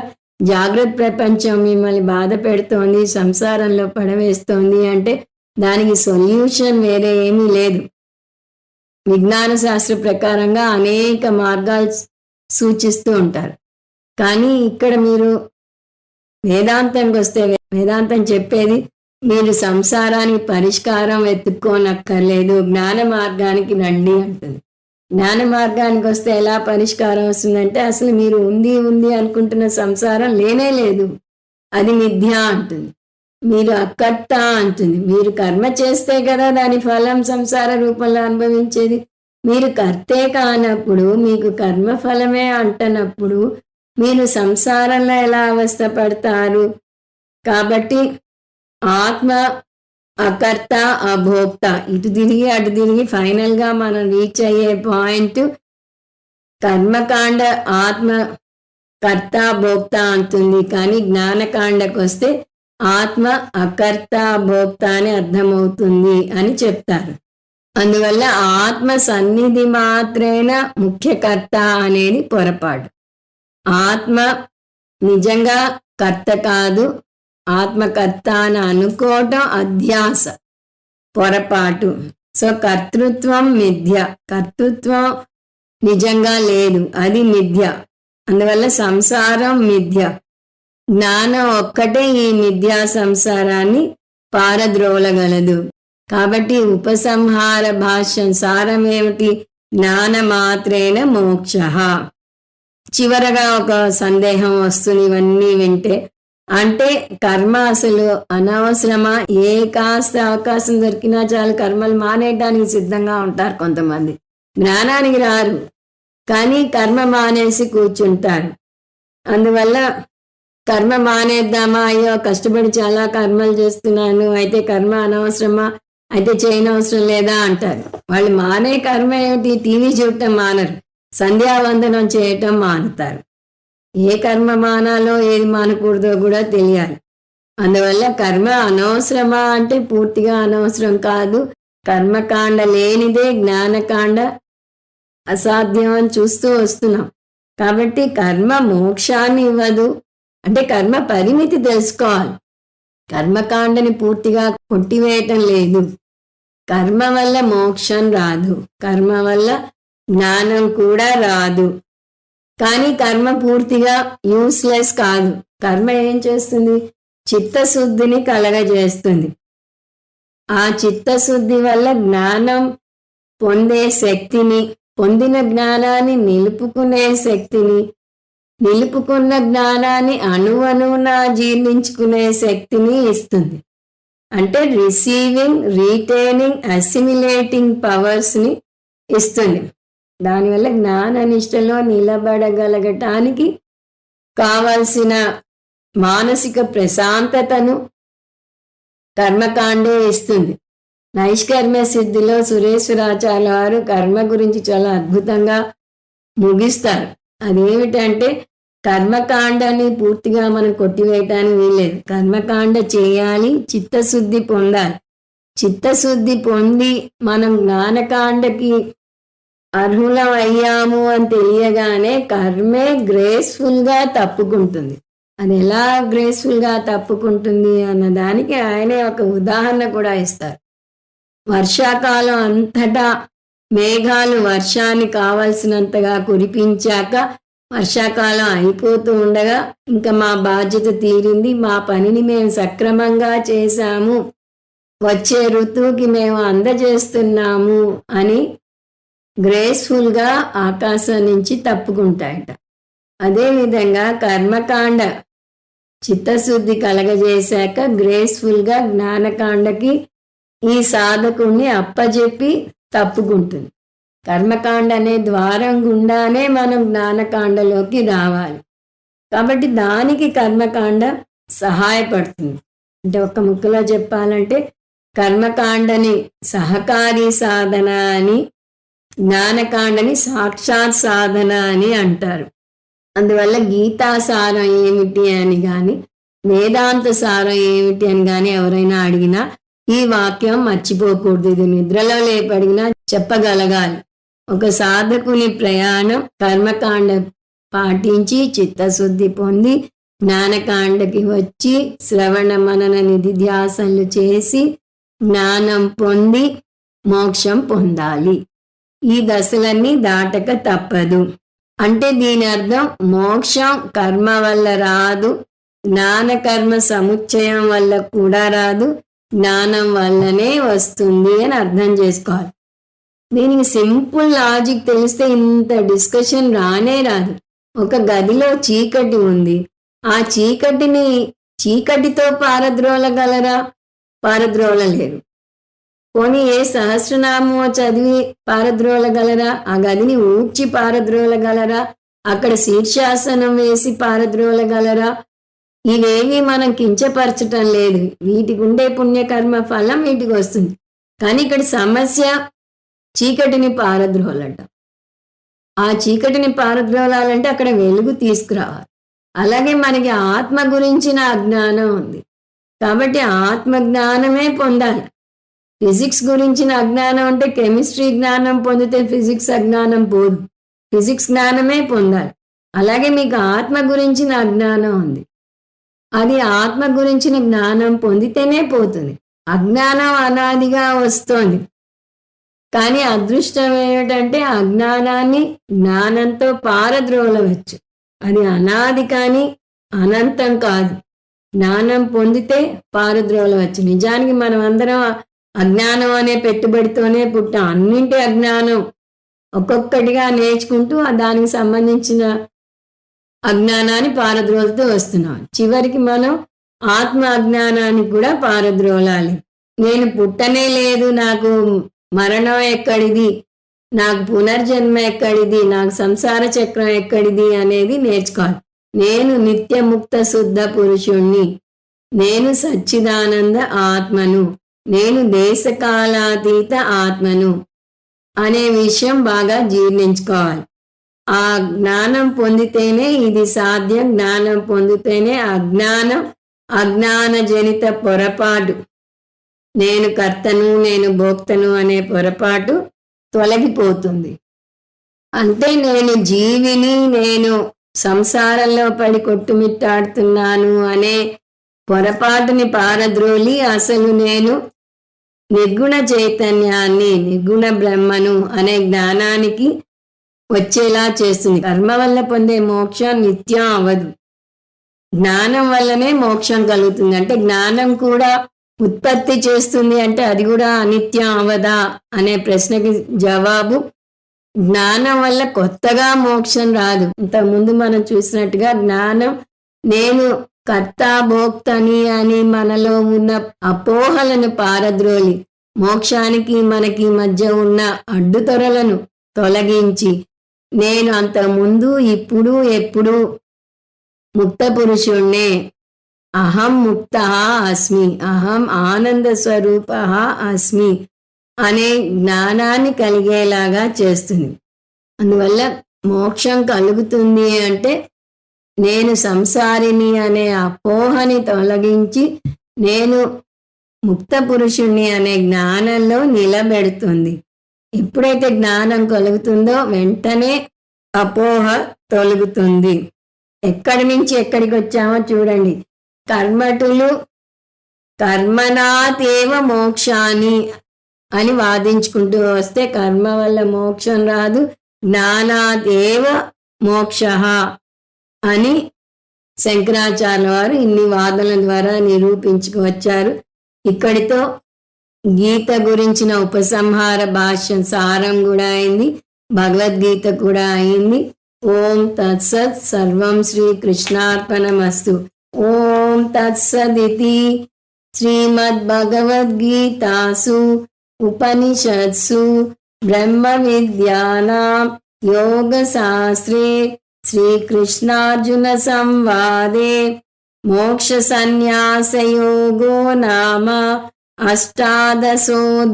జాగ్రత్త ప్రపంచం మిమ్మల్ని బాధ పెడుతోంది, సంసారంలో పడవేస్తోంది అంటే దానికి సొల్యూషన్ వేరే ఏమీ లేదు. విజ్ఞాన శాస్త్ర ప్రకారంగా అనేక మార్గాలు సూచిస్తూ ఉంటారు. కానీ ఇక్కడ మీరు వేదాంతానికి వస్తే వేదాంతం చెప్పేది మీరు సంసారానికి పరిష్కారం వెతుక్కోనక్కర్లేదు, జ్ఞాన మార్గానికి రండి అంటుంది. జ్ఞాన మార్గానికి వస్తే ఎలా పరిష్కారం వస్తుందంటే అసలు మీరు ఉంది అనుకుంటున్న సంసారం లేనే లేదు, అది మిథ్య అంటుంది. మీరు అకర్త అంటుంది. మీరు కర్మ చేస్తే కదా దాని ఫలం సంసార రూపంలో అనుభవించేది. మీరు కర్తే కానప్పుడు, మీకు కర్మ ఫలమే అంటనప్పుడు మీరు సంసారంలో ఎలా అవస్థ పడతారు? కాబట్టి ఆత్మ అకర్త అభోక్త, ఇటు తిరిగి అటు తిరిగి ఫైనల్గా మనం రీచ్ అయ్యే పాయింట్ కర్మకాండ ఆత్మ కర్త భోక్త అంటుంది. కానీ జ్ఞానకాండకు వస్తే ఆత్మ అకర్త భోక్త అని అర్థమవుతుంది అని చెప్తారు. అందువల్ల ఆత్మ సన్నిధి మాత్రేన ముఖ్యకర్త అనేది పొరపాటు. ఆత్మ నిజంగా కర్త కాదు, ఆత్మకర్త అని అనుకోవటం అధ్యాస, పొరపాటు. సో కర్తృత్వం మిథ్య, కర్తృత్వం నిజంగా లేదు, అది మిథ్య. అందువల్ల సంసారం మిథ్య. జ్ఞానం ఒక్కటే ఈ మిథ్యా సంసారాన్ని పారద్రోలగలదు. కాబట్టి ఉపసంహార భాష్యం సారం ఏమిటి? జ్ఞానమాత్రేన మోక్ష. చివరగా ఒక సందేహం వస్తుంది ఇవన్నీ వింటే, అంటే కర్మ అసలు అనవసరమా? ఏ కాస్త అవకాశం దొరికినా చాలు కర్మలు మానేయడానికి సిద్ధంగా ఉంటారు కొంతమంది. జ్ఞానానికి రారు, కానీ కర్మ మానేసి కూర్చుంటారు. అందువల్ల కర్మ మానేద్దామా, అయ్యో కష్టపడి చాలా కర్మలు చేస్తున్నాను, అయితే కర్మ అనవసరమా, అయితే చేయనవసరం లేదా అంటారు. వాళ్ళు మానే కర్మ ఏమిటి? టీవీ చూడటం మానరు, సంధ్యావందనం చేయటం మానుతారు. ఏ కర్మ మానాలో ఏది మానకూడదో కూడా తెలియాలి. అందువల్ల కర్మ అనవసరమా అంటే పూర్తిగా అనవసరం కాదు. కర్మకాండ లేనిదే జ్ఞానకాండ అసాధ్యం అని చూస్తూ వస్తున్నాం. కాబట్టి కర్మ మోక్షాన్ని ఇవ్వదు, అంటే కర్మ పరిమితి తెలుసుకోవాలి. కర్మకాండని పూర్తిగా కొట్టివేయటం లేదు. కర్మ వల్ల మోక్షం రాదు, కర్మ వల్ల జ్ఞానం కూడా రాదు. కానీ కర్మ పూర్తిగా యూస్లెస్ కాదు. కర్మ ఏం చేస్తుంది? చిత్తశుద్ధిని కలగజేస్తుంది. ఆ చిత్తశుద్ధి వల్ల జ్ఞానం పొందే శక్తిని, పొందిన జ్ఞానాన్ని నిలుపుకునే శక్తిని, నిలుపుకున్న జ్ఞానాన్ని అణువణువున జీర్ణించుకునే శక్తిని ఇస్తుంది. అంటే రిసీవింగ్, రీటైనింగ్, అసిమిలేటింగ్ పవర్స్ని ఇస్తుంది. దానివల్ల జ్ఞాననిష్టలో నిలబడగలగటానికి కావలసిన మానసిక ప్రశాంతతను కర్మకాండే ఇస్తుంది. నైష్కర్మ్య సిద్ధిలో సురేశ్వరాచార్య వారు కర్మ గురించి చాలా అద్భుతంగా ముగిస్తారు. అదేమిటంటే కర్మకాండని పూర్తిగా మనం కొట్టివేయటానికి వీల్లేదు. కర్మకాండ చేయాలి, చిత్తశుద్ధి పొందాలి. చిత్తశుద్ధి పొంది మనం జ్ఞానకాండకి అర్హులం అయ్యాము అని తెలియగానే కర్మే గ్రేస్ఫుల్గా తప్పుకుంటుంది. అది ఎలా గ్రేస్ఫుల్గా తప్పుకుంటుంది అన్నదానికి ఆయనే ఒక ఉదాహరణ కూడా ఇస్తారు. వర్షాకాలం అంతటా మేఘాలు వర్షాన్ని కావలసినంతగా కురిపించాక వర్షాకాలం అయిపోతూ ఉండగా ఇంకా మా బాధ్యత తీరింది, మా పనిని మేము సక్రమంగా చేశాము, వచ్చే ఋతువుకి మేము అందజేస్తున్నాము అని గ్రేస్ఫుల్గా ఆకాశం నుంచి తప్పుకుంటాయట. అదేవిధంగా కర్మకాండ చిత్తశుద్ధి కలగజేశాక గ్రేస్ఫుల్గా జ్ఞానకాండకి ఈ సాధకుణ్ణి అప్పజెప్పి తప్పుకుంటుంది. కర్మకాండ అనే ద్వారం గుండానే మనం జ్ఞానకాండలోకి రావాలి. కాబట్టి దానికి కర్మకాండ సహాయపడుతుంది. అంటే ఒక్క ముక్కలో చెప్పాలంటే కర్మకాండని సహకారి సాధన అని, జ్ఞానకాండని సాక్షాత్ సాధన అని అంటారు. అందువల్ల గీతా సారం ఏమిటి అని కానీ, వేదాంత సారం ఏమిటి అని కానీ ఎవరైనా అడిగినా ఈ వాక్యం మర్చిపోకూడదు. ఇది నిద్రలో లేపడిగినా చెప్పగలగాలి. ఒక సాధకుని ప్రయాణం కర్మకాండ పాటించి చిత్తశుద్ధి పొంది జ్ఞానకాండకి వచ్చి శ్రవణ మనన నిధిధ్యాసనలు చేసి జ్ఞానం పొంది మోక్షం పొందాలి. ఈ దశలన్నీ దాటక తప్పదు. అంటే దీని అర్థం మోక్షం కర్మ వల్ల రాదు, జ్ఞానకర్మ సముచ్చయం వల్ల కూడా రాదు, జ్ఞానం వల్లనే వస్తుంది అని అర్థం చేసుకోవాలి. దీనికి సింపుల్ లాజిక్ తెలిస్తే ఇంత డిస్కషన్ రానే రాదు. ఒక గదిలో చీకటి ఉంది, ఆ చీకటితో పారద్రోలగలరా? పారద్రోలలేరు. పోనీ ఏ సహస్రనామో చదివి పారద్రోలగలరా? ఆ గదిని ఊడ్చి పారద్రోలగలరా? అక్కడ శీర్షాసనం వేసి పారద్రోలగలరా? ఇవేవి మనం కించపరచటం లేదు. వీటికి ఉండే పుణ్యకర్మ ఫలం వీటికి వస్తుంది. కానీ ఇక్కడ సమస్య చీకటిని పారద్రోలట. ఆ చీకటిని పారద్రోలాలంటే అక్కడ వెలుగు తీసుకురావాలి. అలాగే మనకి ఆత్మ గురించిన అజ్ఞానం ఉంది, కాబట్టి ఆత్మ జ్ఞానమే పొందాలి. ఫిజిక్స్ గురించిన అజ్ఞానం అంటే కెమిస్ట్రీ జ్ఞానం పొందితే ఫిజిక్స్ అజ్ఞానం పోదు, ఫిజిక్స్ జ్ఞానమే పొందాలి. అలాగే మీకు ఆత్మ గురించిన అజ్ఞానం ఉంది, అది ఆత్మ గురించిన జ్ఞానం పొందితేనే పోతుంది. అజ్ఞానం అనాదిగా వస్తోంది, కానీ అదృష్టం ఏమిటంటే అజ్ఞానాన్ని జ్ఞానంతో పారద్రోలవచ్చు. అది అనాది కానీ అనంతం కాదు. జ్ఞానం పొందితే పారద్రోలవచ్చు. నిజానికి మనం అందరం అజ్ఞానం అనే పెట్టుబడితోనే పుట్టాం. అన్నింటి అజ్ఞానం ఒక్కొక్కటిగా నేర్చుకుంటూ దానికి సంబంధించిన అజ్ఞానాన్ని పారద్రోలుతూ వస్తున్నాం. చివరికి మనం ఆత్మ అజ్ఞానాన్ని కూడా పారద్రోలాలి. నేను పుట్టనే లేదు, నాకు మరణం ఎక్కడిది, నాకు పునర్జన్మ ఎక్కడిది, నాకు సంసార చక్రం ఎక్కడిది అనేది నేర్చుకోవాలి. నేను నిత్యముక్త శుద్ధ పురుషుణ్ణి, నేను సచ్చిదానంద ఆత్మను, నేను దేశకాలాతీత ఆత్మను అనే విషయం బాగా జీర్ణించుకోవాలి. ఆ జ్ఞానం పొందితేనే ఇది సాధ్యం. జ్ఞానం పొందితేనే అజ్ఞాన జనిత పొరపాటు, నేను కర్తను నేను భోక్తను అనే పొరపాటు తొలగిపోతుంది. అంటే నేను జీవిని, నేను సంసారంలో పడి కొట్టుమిట్టాడుతున్నాను అనే పొరపాటుని పారద్రోలి అసలు నేను నిర్గుణ చైతన్యాన్ని, నిర్గుణ బ్రహ్మను అనే జ్ఞానానికి వచ్చేలా చేస్తుంది. కర్మ వల్ల పొందే మోక్షం నిత్యం అవ్వదు, జ్ఞానం వల్లనే మోక్షం కలుగుతుంది. అంటే జ్ఞానం కూడా ఉత్పత్తి చేస్తుంది అంటే అది కూడా అనిత్యం అవదా అనే ప్రశ్నకి జవాబు, జ్ఞానం వల్ల కొత్తగా మోక్షం రాదు. ఇంతకుముందు మనం చూసినట్టుగా జ్ఞానం నేను కర్త భోక్తని అని మనలో ఉన్న అపోహలను పారద్రోలి మోక్షానికి మనకి మధ్య ఉన్న అడ్డుతొరలను తొలగించి నేను అంతకుముందు ఇప్పుడు ఎప్పుడు ముక్త పురుషుణ్ణే, అహం ముక్త అస్మి, అహం ఆనంద స్వరూప అస్మి అనే జ్ఞానాన్ని కలిగేలాగా చేస్తుంది. అందువల్ల మోక్షం కలుగుతుంది అంటే నేను సంసారిని అనే అపోహని తొలగించి నేను ముక్త పురుషుణ్ణి అనే జ్ఞానంలో నిలబెడుతుంది. ఎప్పుడైతే జ్ఞానం కలుగుతుందో వెంటనే అపోహ తొలగుతుంది. ఎక్కడి నుంచి ఎక్కడికి వచ్చామో చూడండి. కర్మటులు కర్మనాతేవ మోక్షాని అని వాదించుకుంటూ వస్తే కర్మ వల్ల మోక్షం రాదు, జ్ఞానాదేవ మోక్ష అని శంకరాచార్య వారు ఇన్ని వాదనల ద్వారా నిరూపించుకువచ్చారు. ఇక్కడితో గీత గురించిన ఉపసంహార భాష్యం సారం కూడా అయింది, భగవద్గీత కూడా అయింది. ఓం తత్సత్, సర్వం శ్రీకృష్ణార్పణమస్తు. ఓం తత్సదితి శ్రీమద్భగవద్గీతాసు ఉపనిషత్సు బ్రహ్మ విద్యానాం యోగశాస్త్రే శ్రీకృష్ణార్జున సంవాదే మోక్ష సన్యాసయోగో నామ అష్టాదశోऽధ్యాయః.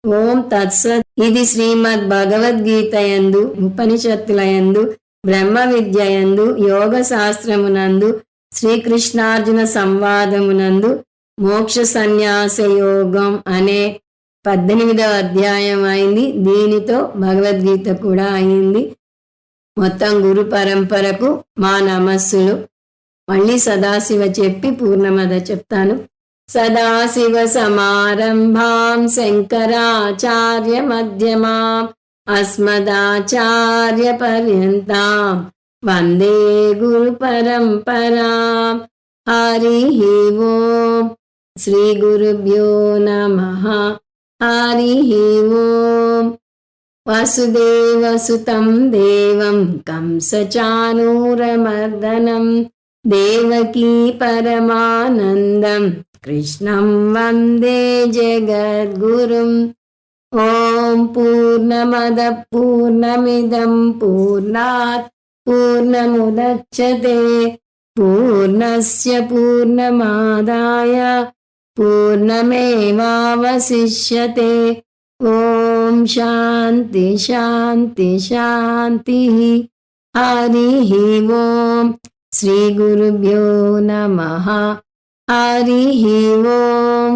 ఓం తత్సత్. ఇది శ్రీమద్ భగవద్గీత యందు, ఉపనిషత్తుల యందు, బ్రహ్మ విద్య యందు, యోగ శాస్త్రమునందు, శ్రీకృష్ణార్జున సంవాదమునందు మోక్ష సన్యాస యోగం అనే 18వ అధ్యాయం అయింది. దీనితో భగవద్గీత కూడా అయింది. మొత్తం గురు పరంపరకు మా నమస్సులు. మళ్ళీ సదాశివ చెప్పి పూర్ణమద చెప్తాను. సదాశివ సమారంభాం శంకరాచార్య మధ్యమాం అస్మదాచార్య పర్యంతాం వందే గురు పరంపరాం. హరి ఓం. శ్రీ గురుభ్యో నమః. హరి ఓం. వసుదేవసుతం దేవం కంసచానూరమర్దనం దేవకీ పరమానందం కృష్ణం వందే జగద్గురుం. ఓం పూర్ణమద పూర్ణమిదం పూర్ణాత్ పూర్ణముదచ్యతే పూర్ణస్య పూర్ణమాదాయ పూర్ణమేవావశిష్యతే. ఓం శాంతి శాంతి శాంతి. హరి ఓం. శ్రీ గురుభ్యో నమః. హరి ఓం.